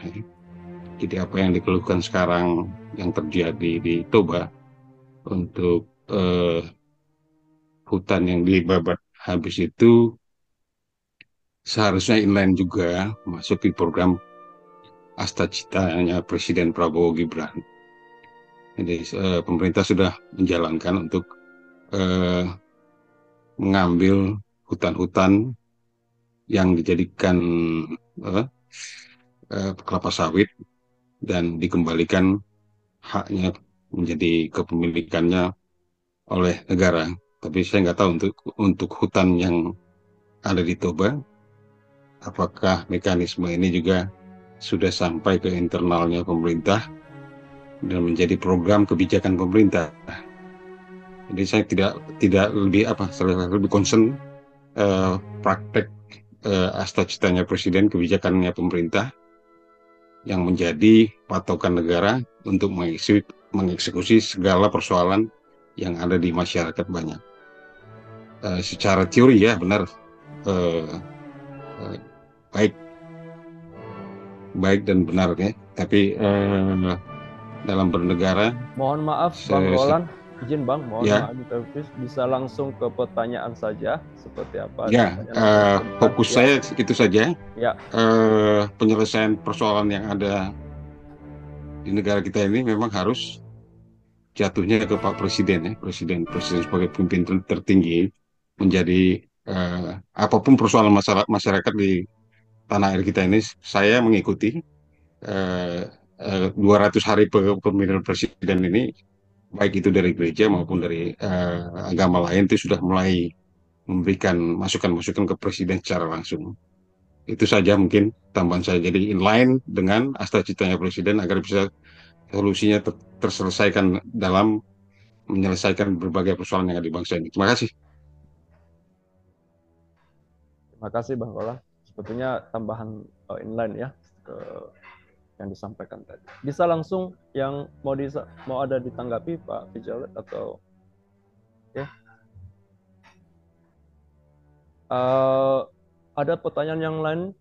Jadi apa yang dikeluhkan sekarang yang terjadi di Toba untuk hutan yang dibabat habis itu seharusnya inline juga masuk di program Astacita-nya Presiden Prabowo Gibran. Jadi pemerintah sudah menjalankan untuk mengambil hutan-hutan yang dijadikan kelapa sawit dan dikembalikan haknya menjadi kepemilikannya oleh negara. Tapi saya nggak tahu untuk hutan yang ada di Toba, apakah mekanisme ini juga sudah sampai ke internalnya pemerintah dan menjadi program kebijakan pemerintah. Jadi saya tidak lebih concern praktek Astacitanya Presiden, kebijakannya pemerintah yang menjadi patokan negara untuk mengeksekusi segala persoalan yang ada di masyarakat banyak. Secara teori ya benar, baik dan benar ya. Tapi dalam bernegara. Mohon maaf Bang Roland, izin Bang, mohon maaf bisa langsung ke pertanyaan saja seperti apa? Ya, fokus saya itu saja. Ya. Penyelesaian persoalan yang ada di negara kita ini memang harus jatuhnya ke Pak Presiden ya, Presiden sebagai pemimpin tertinggi menjadi apapun persoalan masyarakat di tanah air kita ini. Saya mengikuti 200 hari pemilihan presiden ini, baik itu dari gereja maupun dari agama lain, itu sudah mulai memberikan masukan-masukan ke presiden secara langsung. Itu saja mungkin tambahan saya. Jadi inline dengan Astacitanya Presiden agar bisa solusinya terselesaikan dalam menyelesaikan berbagai persoalan yang ada di bangsa ini. Terima kasih. Terima kasih Bang Roland. Sepertinya tambahan inline ya ke yang disampaikan tadi. Bisa langsung yang mau ada ditanggapi Pak Fijalet atau ya? Ada pertanyaan yang lain,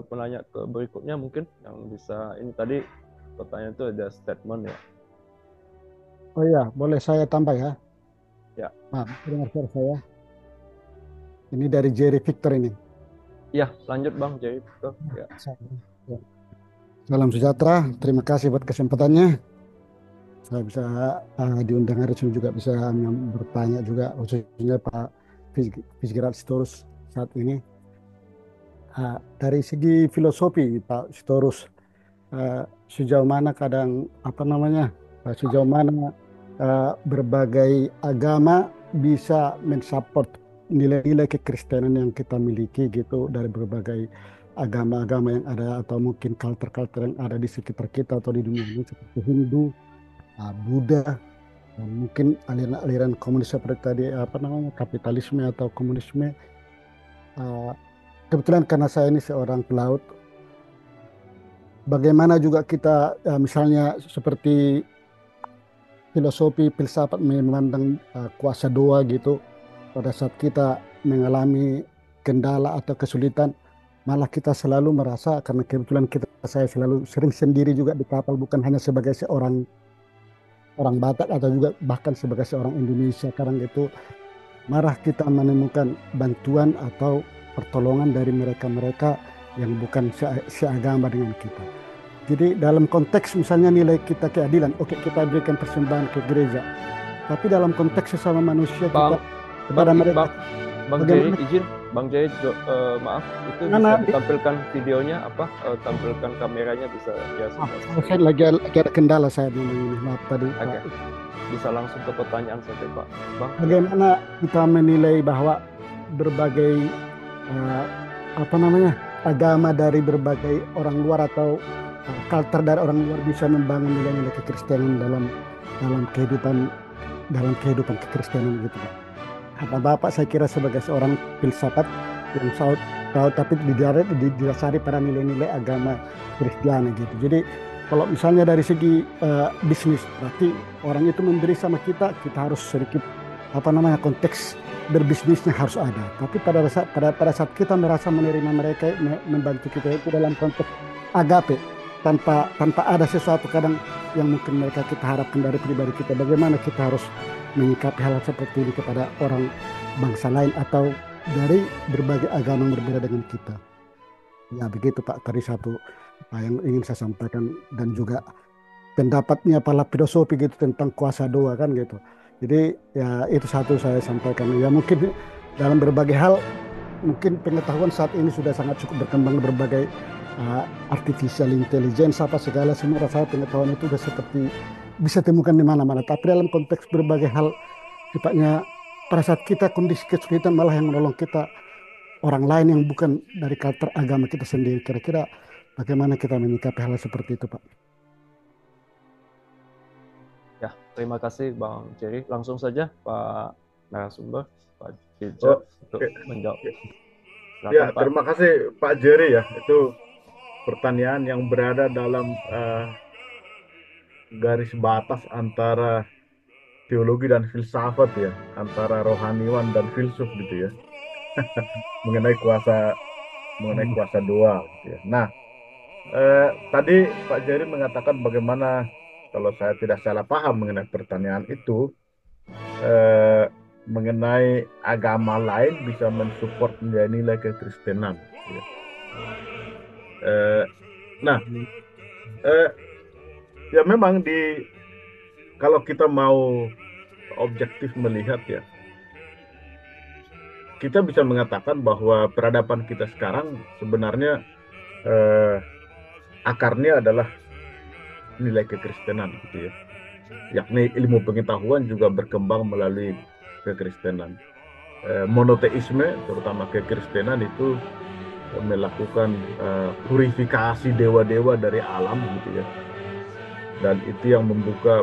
penanya ke berikutnya mungkin yang bisa, ini tadi pertanyaan itu ada statement ya. Oh iya, boleh saya tambah ya? Ya. Maaf, dengar suara saya. Ini dari Jerry Victor ini. Ya, lanjut Bang Jerry Victor. Ya. Salam sejahtera, terima kasih buat kesempatannya. Saya bisa diundang hari ini juga bisa bertanya juga, khususnya Pak Fitzgerald Sitorus saat ini. Dari segi filosofi Pak Sitorus, sejauh mana sejauh mana berbagai agama bisa mensupport nilai-nilai kekristenan yang kita miliki gitu, dari berbagai agama-agama yang ada atau mungkin culture-culture yang ada di sekitar kita atau di dunia ini seperti Hindu, Buddha, dan mungkin aliran-aliran komunis seperti tadi kapitalisme atau komunisme. Kebetulan karena saya ini seorang pelaut, bagaimana juga kita misalnya seperti filosofi filsafat memandang kuasa doa gitu, pada saat kita mengalami kendala atau kesulitan, malah kita selalu merasa, karena kebetulan saya selalu sering sendiri juga di kapal, bukan hanya sebagai seorang orang Batak atau juga bahkan sebagai seorang Indonesia sekarang itu, malah kita menemukan bantuan atau pertolongan dari mereka-mereka yang bukan seagama dengan kita. Jadi dalam konteks misalnya nilai kita keadilan, oke, kita berikan persembahan ke gereja, tapi dalam konteks sesama manusia kita kepada mereka. Bang Jerry, izin Bang Jai, maaf, itu bisa Mana ditampilkan videonya apa? Tampilkan kameranya bisa ya sebelah oh, saya sini. lagi ada kendala saya memang ini. Maaf tadi Pak. Oke, bisa langsung ke pertanyaan saja Pak. Bang, ya. Bagaimana kita menilai bahwa berbagai eh, apa namanya agama dari berbagai orang luar atau culture dari orang luar bisa membangun nilai-nilai kekristenan dalam kehidupan kekristenan gitu Pak. Kata Bapak saya kira sebagai seorang filsafat yang tahu tapi didasari pada nilai-nilai agama Kristiani gitu. Jadi kalau misalnya dari segi bisnis berarti orang itu memberi sama kita, kita harus sedikit apa namanya konteks berbisnisnya harus ada. Tapi pada saat kita merasa menerima mereka, membantu kita itu dalam konteks agape, tanpa ada sesuatu kadang yang mungkin mereka kita harapkan dari pribadi kita. Bagaimana kita harus menyikapi hal seperti ini kepada orang bangsa lain atau dari berbagai agama yang berbeda dengan kita. Ya begitu Pak, tadi satu yang ingin saya sampaikan dan juga pendapatnya para filosofi gitu tentang kuasa doa kan gitu. Jadi ya itu satu saya sampaikan. Ya mungkin dalam berbagai hal mungkin pengetahuan saat ini sudah sangat cukup berkembang berbagai artificial intelligence apa segala semua rasa pengetahuan itu sudah seperti bisa temukan di mana-mana. Tapi dalam konteks berbagai hal sifatnya pada saat kita kondisi kesulitan malah yang menolong kita orang lain yang bukan dari karakter agama kita sendiri. Kira-kira bagaimana kita menyikapi hal seperti itu Pak? Ya, terima kasih Bang Jerry. Langsung saja Pak narasumber, Pak Oh, Bijak untuk oke. menjawab. Ya, Silakan Pak. terima kasih Pak Jerry ya. Itu pertanyaan yang berada dalam garis batas antara teologi dan filsafat ya, antara rohaniwan dan filsuf gitu ya, mengenai kuasa doa gitu ya. Nah, tadi Pak Jerry mengatakan bagaimana kalau saya tidak salah paham mengenai pertanyaan itu, eh, mengenai agama lain bisa mensupport nilai-nilai kekristenan. Ya. Eh, nah, eh, ya memang kalau kita mau objektif melihat ya, kita bisa mengatakan bahwa peradaban kita sekarang sebenarnya eh, akarnya adalah nilai kekristenan gitu ya. Yakni ilmu pengetahuan juga berkembang melalui kekristenan. Monoteisme, terutama kekristenan itu melakukan purifikasi dewa-dewa dari alam gitu ya. Dan itu yang membuka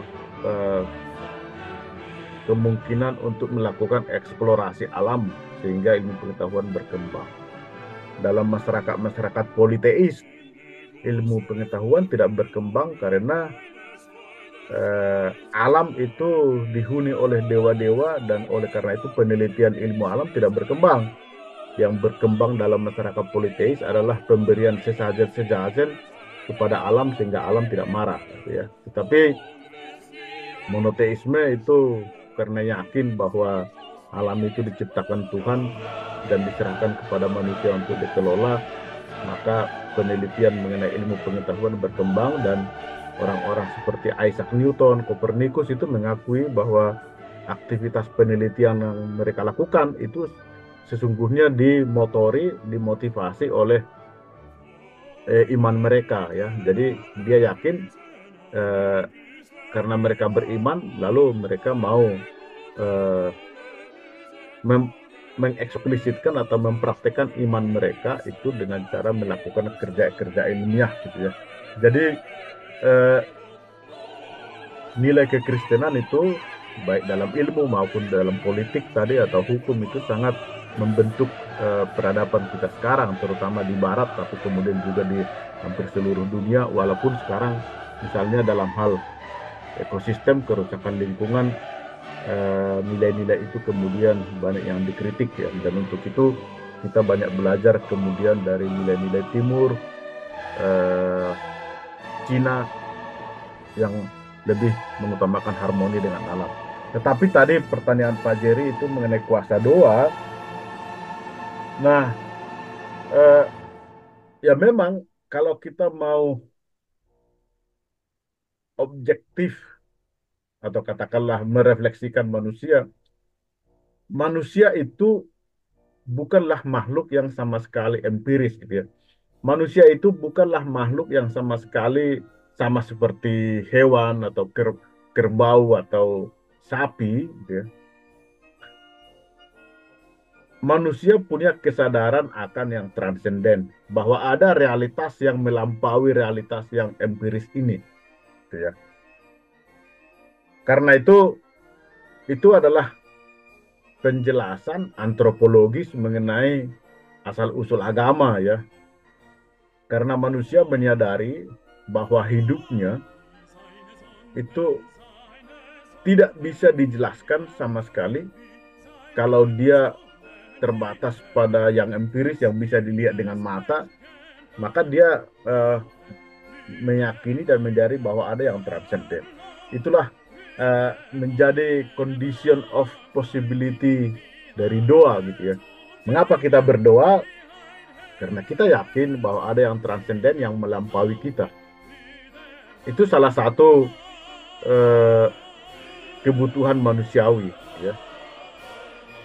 kemungkinan untuk melakukan eksplorasi alam sehingga ilmu pengetahuan berkembang. Dalam masyarakat politeis, ilmu pengetahuan tidak berkembang karena alam itu dihuni oleh dewa-dewa dan oleh karena itu penelitian ilmu alam tidak berkembang. Yang berkembang dalam masyarakat politeis adalah pemberian sesajen-sesajen kepada alam sehingga alam tidak marah gitu ya. Tetapi monoteisme itu karena yakin bahwa alam itu diciptakan Tuhan dan diserahkan kepada manusia untuk dikelola, maka penelitian mengenai ilmu pengetahuan berkembang dan orang-orang seperti Isaac Newton, Copernicus itu mengakui bahwa aktivitas penelitian yang mereka lakukan itu sesungguhnya dimotivasi oleh iman mereka ya. Jadi dia yakin eh, karena mereka beriman, lalu mereka mau eh, mengeksplisitkan atau mempraktekkan iman mereka itu dengan cara melakukan kerja-kerja ilmiah gitu ya. Jadi nilai kekristenan itu baik dalam ilmu maupun dalam politik tadi atau hukum itu sangat membentuk peradaban kita sekarang, terutama di Barat, tapi kemudian juga di hampir seluruh dunia. Walaupun sekarang misalnya dalam hal ekosistem, kerusakan lingkungan, nilai-nilai itu kemudian banyak yang dikritik ya. Dan untuk itu kita banyak belajar kemudian dari nilai-nilai Timur, Cina yang lebih mengutamakan harmoni dengan alam. Tetapi tadi pertanyaan Pak Jerry itu mengenai kuasa doa. Nah, ya memang kalau kita mau objektif atau katakanlah merefleksikan manusia, manusia itu bukanlah makhluk yang sama sekali empiris gitu ya. Manusia itu bukanlah makhluk yang sama sekali sama seperti hewan atau kerbau atau sapi gitu ya. Manusia punya kesadaran akan yang transenden, bahwa ada realitas yang melampaui realitas yang empiris ini gitu ya. Karena itu adalah penjelasan antropologis mengenai asal-usul agama ya. Karena manusia menyadari bahwa hidupnya itu tidak bisa dijelaskan sama sekali kalau dia terbatas pada yang empiris yang bisa dilihat dengan mata, maka dia meyakini dan menyadari bahwa ada yang transenden. Itulah menjadi condition of possibility dari doa gitu ya. Mengapa kita berdoa? Karena kita yakin bahwa ada yang transenden yang melampaui kita. Itu salah satu kebutuhan manusiawi ya.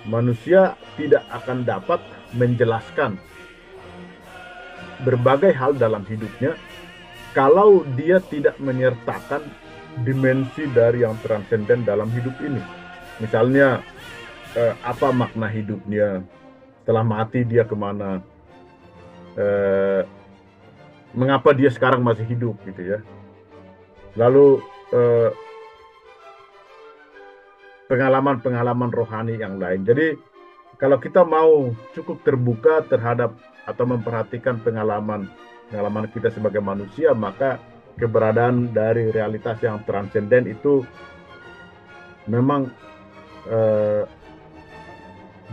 Manusia tidak akan dapat menjelaskan berbagai hal dalam hidupnya kalau dia tidak menyertakan dimensi dari yang transenden dalam hidup ini. Misalnya apa makna hidupnya, setelah mati dia kemana, mengapa dia sekarang masih hidup gitu ya. Lalu pengalaman-pengalaman rohani yang lain. Jadi kalau kita mau cukup terbuka terhadap atau memperhatikan pengalaman kita sebagai manusia, maka keberadaan dari realitas yang transenden itu memang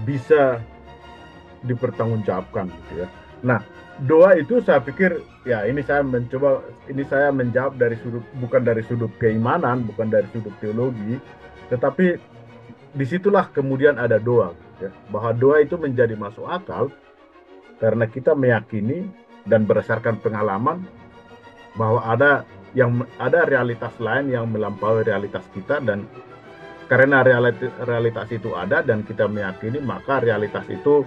bisa dipertanggungjawabkan gitu ya. Nah, doa itu saya pikir ya ini saya menjawab dari sudut, bukan dari sudut keimanan, bukan dari sudut teologi, tetapi disitulah kemudian ada doa ya, bahwa doa itu menjadi masuk akal karena kita meyakini dan berdasarkan pengalaman bahwa ada realitas lain yang melampaui realitas kita, dan karena realitas itu ada dan kita meyakini, maka realitas itu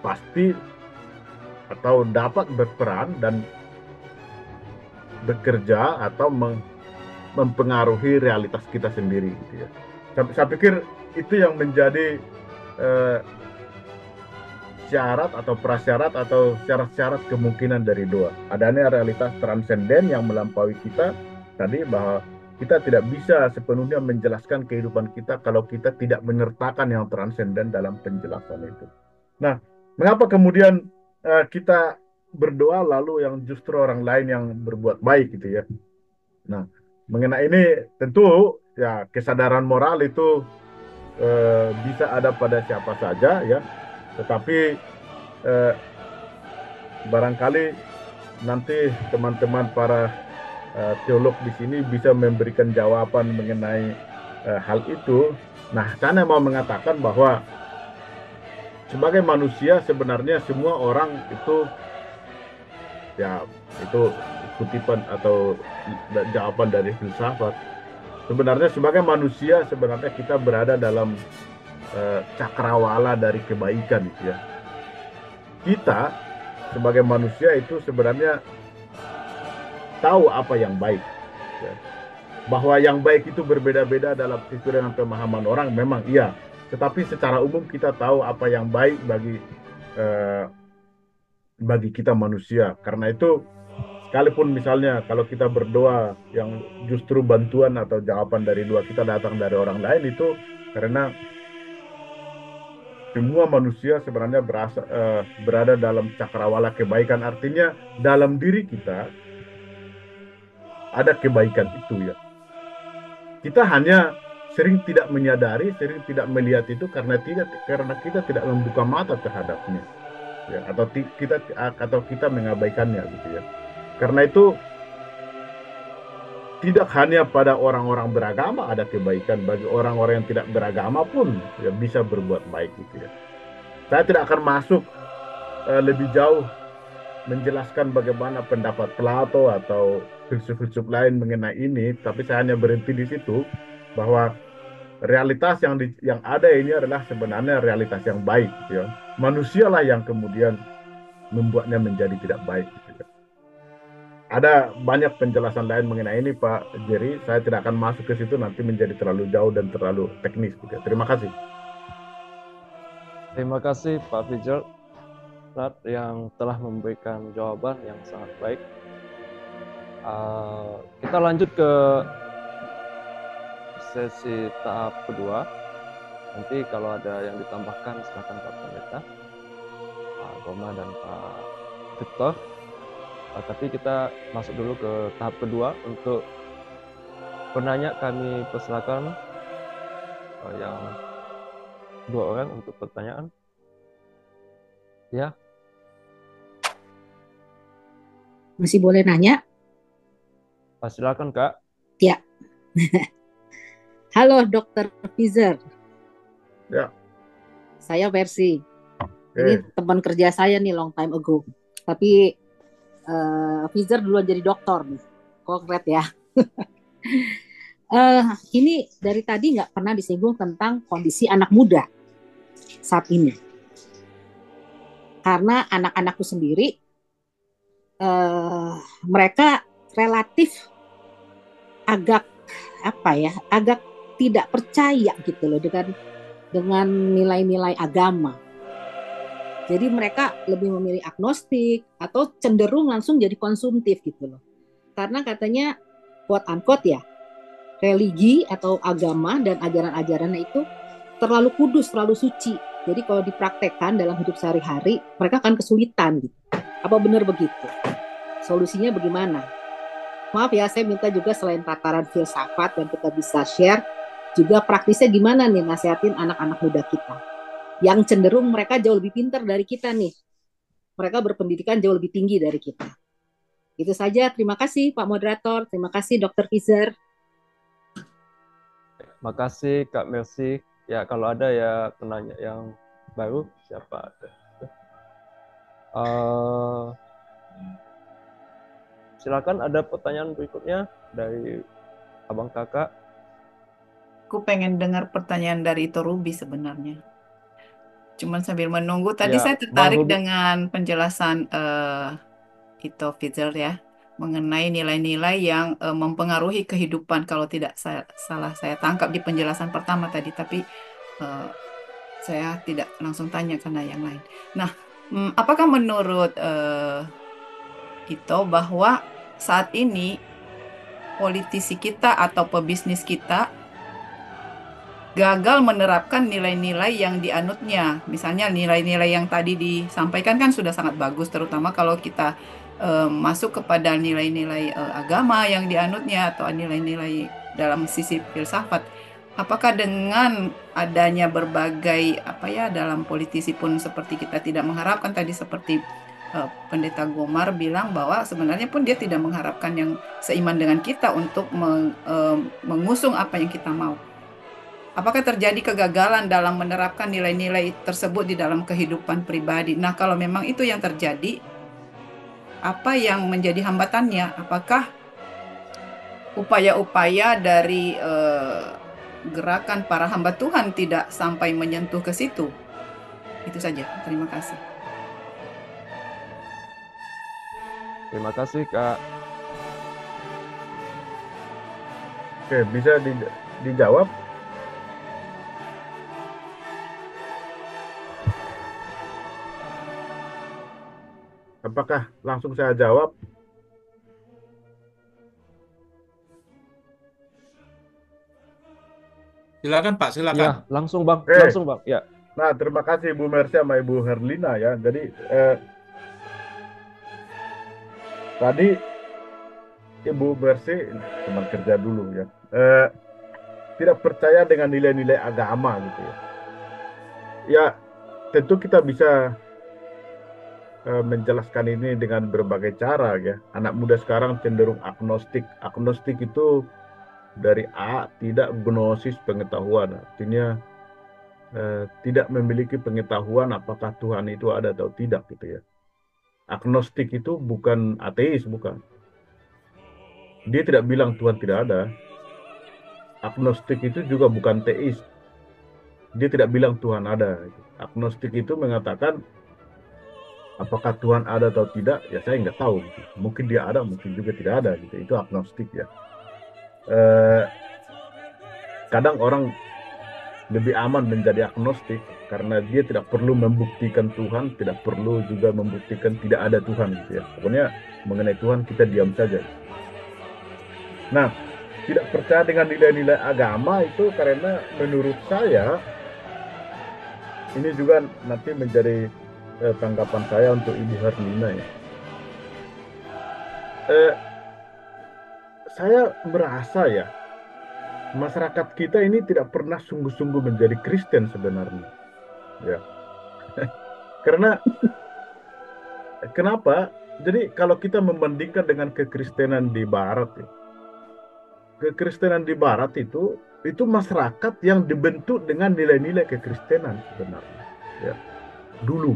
pasti atau dapat berperan dan bekerja atau mempengaruhi realitas kita sendiri gitu ya. Saya pikir itu yang menjadi syarat atau prasyarat atau syarat-syarat kemungkinan dari doa. Adanya realitas transenden yang melampaui kita tadi, bahwa kita tidak bisa sepenuhnya menjelaskan kehidupan kita kalau kita tidak menyertakan yang transenden dalam penjelasan itu. Nah, mengapa kemudian kita berdoa lalu yang justru orang lain yang berbuat baik gitu ya. Nah, mengenai ini tentu ya kesadaran moral itu bisa ada pada siapa saja ya, tetapi barangkali nanti teman-teman para teolog di sini bisa memberikan jawaban mengenai hal itu. Nah, saya mau mengatakan bahwa sebagai manusia sebenarnya semua orang itu ya, itu kutipan atau jawaban dari filsafat. Sebenarnya sebagai manusia sebenarnya kita berada dalam cakrawala dari kebaikan gitu ya. Kita sebagai manusia itu sebenarnya tahu apa yang baik ya. Bahwa yang baik itu berbeda-beda dalam sesuai dengan pemahaman orang, memang iya. Tetapi secara umum kita tahu apa yang baik bagi kita manusia. Karena itu sekalipun misalnya kalau kita berdoa yang justru bantuan atau jawaban dari doa kita datang dari orang lain, itu karena semua manusia sebenarnya berada dalam cakrawala kebaikan. Artinya dalam diri kita ada kebaikan itu ya. Kita hanya sering tidak menyadari, sering tidak melihat itu karena kita tidak membuka mata terhadapnya, ya, atau kita mengabaikannya gitu ya. Karena itu tidak hanya pada orang-orang beragama ada kebaikan, bagi orang-orang yang tidak beragama pun ya bisa berbuat baik gitu ya. Saya tidak akan masuk lebih jauh menjelaskan bagaimana pendapat Plato atau filsuf-filsuf lain mengenai ini, tapi saya hanya berhenti di situ bahwa realitas yang ada ini adalah sebenarnya realitas yang baik, gitu ya. Manusialah yang kemudian membuatnya menjadi tidak baik, gitu ya. Ada banyak penjelasan lain mengenai ini, Pak Jerry. Saya tidak akan masuk ke situ, nanti menjadi terlalu jauh dan terlalu teknis, gitu ya. Terima kasih. Terima kasih Pak Fijal yang telah memberikan jawaban yang sangat baik. Kita lanjut ke sesi tahap kedua. Nanti kalau ada yang ditambahkan silakan Pak Pendeta, Pak Goma dan Pak Victor. Tapi kita masuk dulu ke tahap kedua. Untuk penanya kami persilakan yang 2 orang untuk pertanyaan. Ya. Masih boleh nanya? Silakan Kak. Ya. Halo Dokter Fizer. Ya. Saya Versi. Ini teman kerja saya nih long time ago. Tapi Fizer duluan jadi dokter nih. Konkret ya. Ini dari tadi nggak pernah disinggung tentang kondisi anak muda saat ini. Karena anak-anakku sendiri, mereka relatif agak agak tidak percaya gitu loh dengan nilai-nilai agama. Jadi mereka lebih memilih agnostik atau cenderung langsung jadi konsumtif gitu loh. Karena katanya quote unquote ya, religi atau agama dan ajaran-ajarannya itu terlalu kudus, terlalu suci. Jadi kalau dipraktekkan dalam hidup sehari-hari, mereka akan kesulitan gitu. Apa benar begitu? Solusinya bagaimana? Maaf ya, saya minta juga selain tataran filsafat yang kita bisa share, juga praktisnya gimana nih nasihatin anak-anak muda kita. Yang cenderung mereka jauh lebih pintar dari kita nih. Mereka berpendidikan jauh lebih tinggi dari kita. Itu saja, terima kasih Pak Moderator, terima kasih Dr. Fizer. Makasih Kak Mercy. Ya kalau ada ya penanya yang baru, siapa ada? Silakan ada pertanyaan berikutnya dari Abang Kakak. Aku pengen dengar pertanyaan dari Ito Ruby sebenarnya. Cuman sambil menunggu, tadi Ya, saya Bang tertarik Ruby. dengan penjelasan Ito Fizer ya, mengenai nilai-nilai yang mempengaruhi kehidupan. Kalau tidak salah saya tangkap di penjelasan pertama tadi, tapi saya tidak langsung tanya karena yang lain. Nah, apakah menurut Ito bahwa saat ini politisi kita atau pebisnis kita gagal menerapkan nilai-nilai yang dianutnya? Misalnya nilai-nilai yang tadi disampaikan kan sudah sangat bagus, terutama kalau kita masuk kepada nilai-nilai agama yang dianutnya atau nilai-nilai dalam sisi filsafat. Apakah dengan adanya berbagai dalam politisi pun seperti kita tidak mengharapkan tadi seperti Pendeta Gomar bilang bahwa sebenarnya pun dia tidak mengharapkan yang seiman dengan kita untuk mengusung apa yang kita mau. Apakah terjadi kegagalan dalam menerapkan nilai-nilai tersebut di dalam kehidupan pribadi? Nah, kalau memang itu yang terjadi, apa yang menjadi hambatannya? Apakah upaya-upaya dari gerakan para hamba Tuhan tidak sampai menyentuh ke situ? Itu saja. Terima kasih. Terima kasih Kak. Oke, bisa dijawab? Apakah langsung saya jawab? Silakan Pak, silakan. Ya, langsung Bang, langsung Bang. Ya. Nah, terima kasih Ibu Mercy sama Ibu Herlina ya. Jadi tadi Ibu Mercy teman kerja dulu ya. Tidak percaya dengan nilai-nilai agama gitu ya. Ya, tentu kita bisa menjelaskan ini dengan berbagai cara ya. Anak muda sekarang cenderung agnostik. Agnostik itu dari A, tidak gnosis pengetahuan. Artinya tidak memiliki pengetahuan apakah Tuhan itu ada atau tidak gitu ya. Agnostik itu bukan ateis, bukan. Dia tidak bilang Tuhan tidak ada. agnostik itu juga bukan teis. Dia tidak bilang Tuhan ada. Agnostik itu mengatakan apakah Tuhan ada atau tidak, ya saya nggak tahu. Gitu. Mungkin dia ada, mungkin juga tidak ada. Gitu. Itu agnostik ya. Kadang orang lebih aman menjadi agnostik karena dia tidak perlu membuktikan Tuhan, tidak perlu juga membuktikan tidak ada Tuhan. Gitu ya. Pokoknya mengenai Tuhan kita diam saja. Nah, tidak percaya dengan nilai-nilai agama itu karena menurut saya ini juga nanti menjadi tanggapan saya untuk Ibu Herlina ya. Saya merasa ya masyarakat kita ini tidak pernah sungguh-sungguh menjadi Kristen sebenarnya. Ya. Karena kenapa? Jadi kalau kita membandingkan dengan kekristenan di Barat ya, kekristenan di Barat itu masyarakat yang dibentuk dengan nilai-nilai kekristenan sebenarnya. Ya. Dulu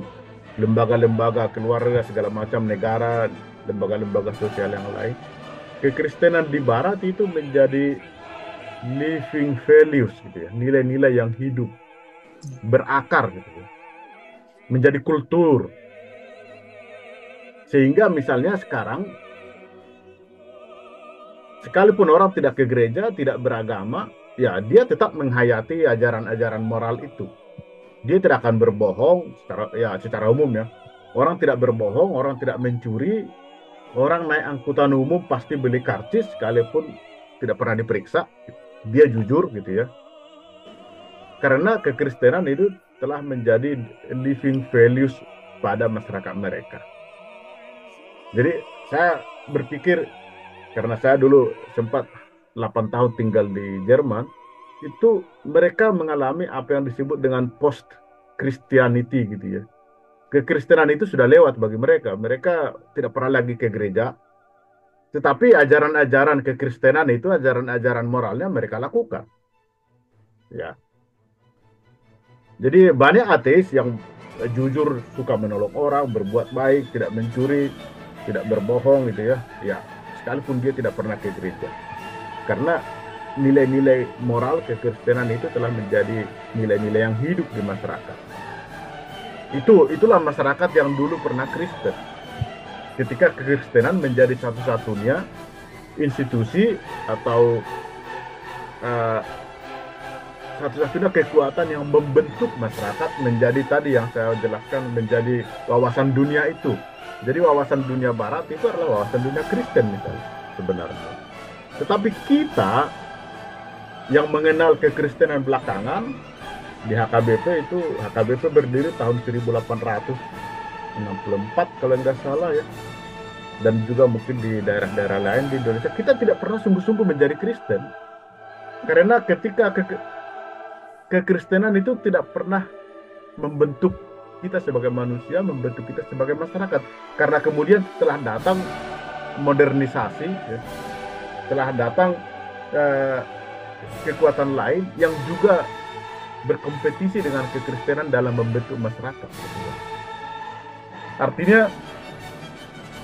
lembaga-lembaga keluarga segala macam negara, lembaga-lembaga sosial yang lain, kekristenan di Barat itu menjadi living values gitu ya, nilai-nilai yang hidup, berakar gitu ya, menjadi kultur. Sehingga misalnya sekarang sekalipun orang tidak ke gereja, tidak beragama, ya dia tetap menghayati ajaran-ajaran moral itu. Dia tidak akan berbohong secara umum ya. Orang tidak berbohong, orang tidak mencuri, orang naik angkutan umum pasti beli karcis sekalipun tidak pernah diperiksa. Dia jujur gitu ya. Karena kekristenan itu telah menjadi living values pada masyarakat mereka. Jadi saya berpikir, karena saya dulu sempat 8 tahun tinggal di Jerman, itu mereka mengalami apa yang disebut dengan post Christianity gitu ya. Kekristenan itu sudah lewat bagi mereka. Mereka tidak pernah lagi ke gereja. Tetapi ajaran-ajaran kekristenan itu, ajaran-ajaran moralnya mereka lakukan. Ya. Jadi banyak ateis yang jujur, suka menolong orang, berbuat baik, tidak mencuri, tidak berbohong gitu ya. Ya, sekalipun dia tidak pernah ke gereja. Karena nilai-nilai moral kekristenan itu telah menjadi nilai-nilai yang hidup di masyarakat. Itulah masyarakat yang dulu pernah Kristen. Ketika kekristenan menjadi satu-satunya institusi atau satu-satunya kekuatan yang membentuk masyarakat menjadi tadi yang saya jelaskan, menjadi wawasan dunia itu. Jadi wawasan dunia Barat itu adalah wawasan dunia Kristen misalnya sebenarnya. Tetapi kita yang mengenal kekristenan belakangan di HKBP itu, HKBP berdiri tahun 1864 kalau nggak salah ya. Dan juga mungkin di daerah-daerah lain di Indonesia, kita tidak pernah sungguh-sungguh menjadi Kristen. Karena ketika kekristenan itu tidak pernah membentuk kita sebagai manusia, membentuk kita sebagai masyarakat. Karena kemudian setelah datang modernisasi, ya, setelah datang kekuatan lain yang juga berkompetisi dengan kekristenan dalam membentuk masyarakat. Artinya,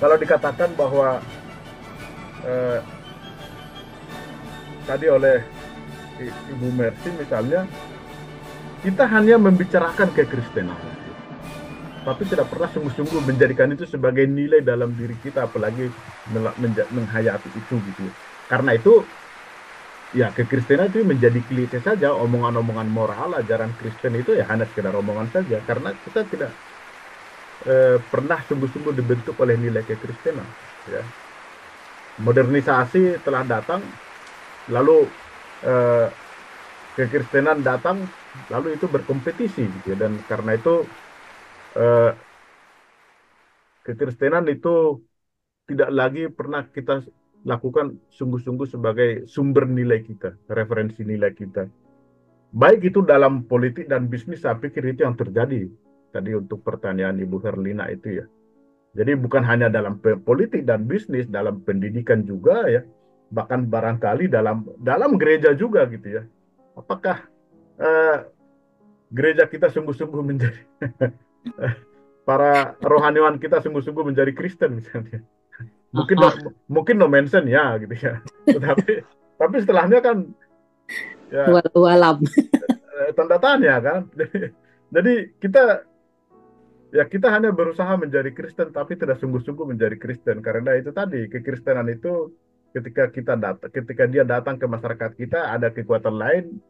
kalau dikatakan bahwa tadi oleh Ibu Mercy misalnya, kita hanya membicarakan kekristenan, tapi tidak pernah sungguh-sungguh menjadikan itu sebagai nilai dalam diri kita, apalagi menghayati itu gitu. Karena itu, ya kekristenan itu menjadi klise saja, omongan-omongan moral, ajaran Kristen itu ya hanya sekedar omongan saja, karena kita tidak pernah sungguh-sungguh dibentuk oleh nilai kekristenan. Ya. Modernisasi telah datang, lalu kekristenan datang, lalu itu berkompetisi, gitu ya. Dan karena itu kekristenan itu tidak lagi pernah kita lakukan sungguh-sungguh sebagai sumber nilai kita, referensi nilai kita. Baik itu dalam politik dan bisnis, saya pikir itu yang terjadi. Tadi untuk pertanyaan Ibu Herlina itu ya. Jadi bukan hanya dalam politik dan bisnis, dalam pendidikan juga ya. Bahkan barangkali dalam gereja juga gitu ya. Apakah gereja kita sungguh-sungguh menjadi para rohaniwan kita sungguh-sungguh menjadi Kristen misalnya? Mungkin no mention ya gitu ya. Tapi setelahnya kan ya Walau alam. tanda tanya kan. Jadi kita hanya berusaha menjadi Kristen tapi tidak sungguh-sungguh menjadi Kristen, karena itu tadi kekristenan itu ketika dia datang ke masyarakat kita ada kekuatan lain,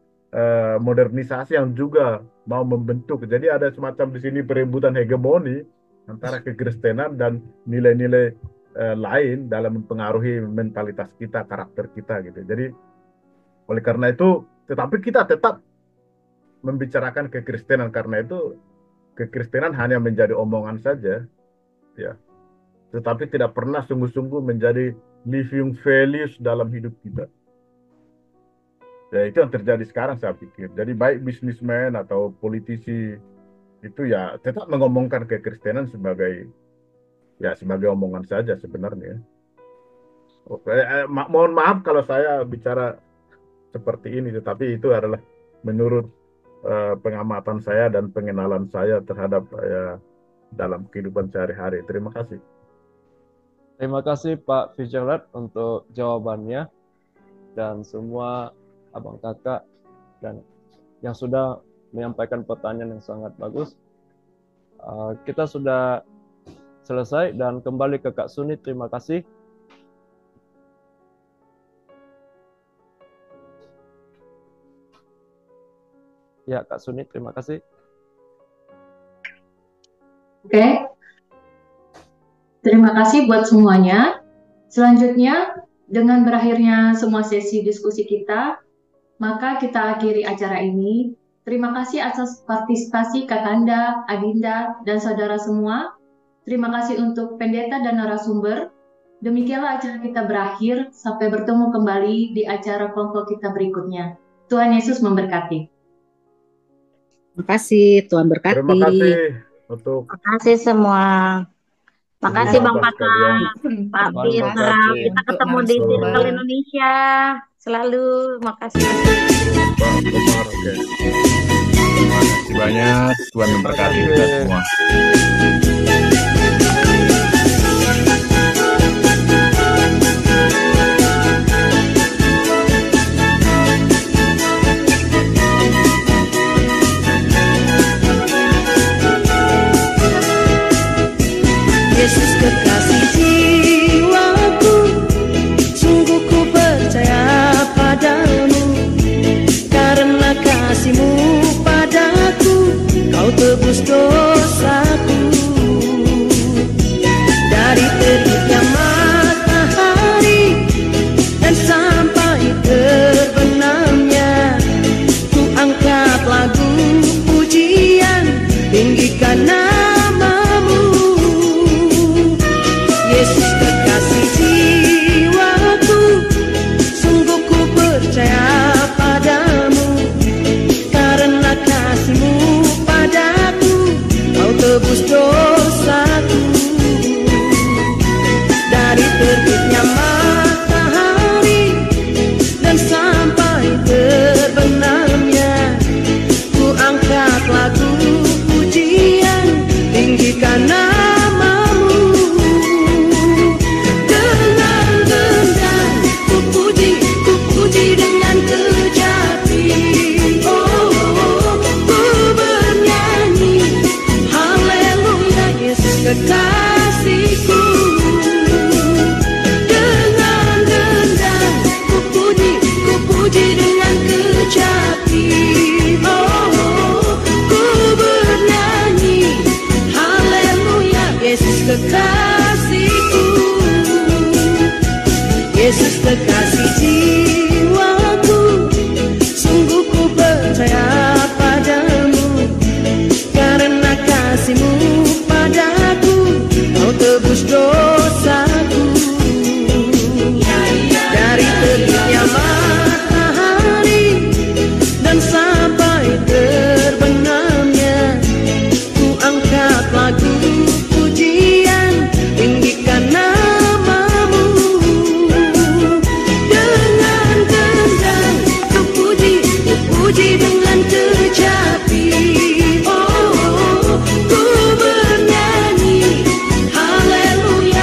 modernisasi yang juga mau membentuk. Jadi ada semacam di sini perebutan hegemoni antara kekristenan dan nilai-nilai lain dalam mempengaruhi mentalitas kita, karakter kita gitu. Jadi oleh karena itu, tetapi kita tetap membicarakan kekristenan, karena itu kekristenan hanya menjadi omongan saja, ya. Tetapi tidak pernah sungguh-sungguh menjadi living values dalam hidup kita. Ya itu yang terjadi sekarang saya pikir. Jadi baik bisnismen atau politisi itu ya tetap mengomongkan kekristenan sebagai omongan saja sebenarnya. Mohon maaf kalau saya bicara seperti ini, tetapi itu adalah menurut pengamatan saya dan pengenalan saya terhadap dalam kehidupan sehari-hari. Terima kasih. Terima kasih Pak Fitzgerald untuk jawabannya, dan semua abang kakak dan yang sudah menyampaikan pertanyaan yang sangat bagus. Kita sudah selesai dan kembali ke Kak Suni. Terima kasih. Ya, Kak Suni, terima kasih. Oke. Terima kasih buat semuanya. Selanjutnya, dengan berakhirnya semua sesi diskusi kita, maka kita akhiri acara ini. Terima kasih atas partisipasi Kakanda, Adinda, dan saudara semua. Terima kasih untuk pendeta dan narasumber. Demikianlah acara kita berakhir. Sampai bertemu kembali di acara kelompok kita berikutnya. Tuhan Yesus memberkati. Terima kasih, Tuhan berkati. Terima kasih untuk Terima kasih semua. Makasih Bang Paka, Pak Firna. Kita ketemu di Circle Indonesia selalu. Makasih. Pak Komar. Oke. Terima kasih banyak. Tuhan memberkati kita semua. Yesus kekasih jiwaku, sungguh ku percaya padamu, karena kasih-Mu padaku, Kau tebus dosaku. Dari terbitnya matahari dan sampai terbenamnya, ku angkat lagu pujian, tinggikan nama-Mu. Yesus kekasih jiwaku, sungguh ku percaya padamu, karena kasih-Mu padaku, Kau tebus dosaku. Dari terbitnya matahari dan sampai terbenamnya, ku angkat lagu pujian, tinggikan nama-Mu. Puji dengan kejati, oh, ku bernyanyi, haleluya, Yesus kekasihku. Dengan gendang, ku puji dengan kejati, oh, ku bernyanyi, haleluya, Yesus kekasihku. Yesus kekasih jiwaku, sungguh ku percaya padamu, karena kasih-Mu padaku, Kau tebus dosaku. Dari terbitnya matahari dan sampai terbenamnya, ku angkat lagu pujian, tinggikan nama-Mu. Puji dengan kejati, oh, ku bernyanyi, haleluya,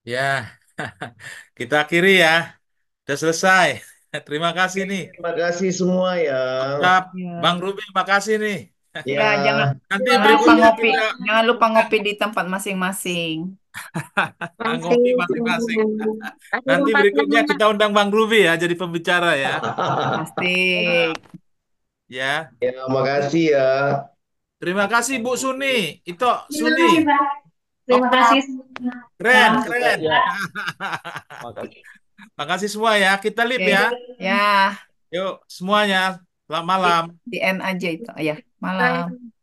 Ya, kita akhiri ya. Udah selesai. Terima kasih nih. Terima kasih semua ya. Ucap Ya. Bang Ruby, makasih nih. Ya, jangan Nanti jangan lupa berikutnya ngopi. kita Jangan lupa ngopi di tempat masing-masing. ngopi masing-masing. Kasih Nanti berikutnya kesempatan. kita undang Bang Ruby ya jadi pembicara ya. Asik. Ya. Ya, makasih ya. Terima kasih Bu Suni. Itu Terima Suni. kasih, Pak. Terima Top. kasih. Keren, Salam keren. Ya, makasih. Makasih semua ya. Kita lip Oke. ya. Ya, Yuk semuanya. Selamat malam. di end aja itu. Ya, malam.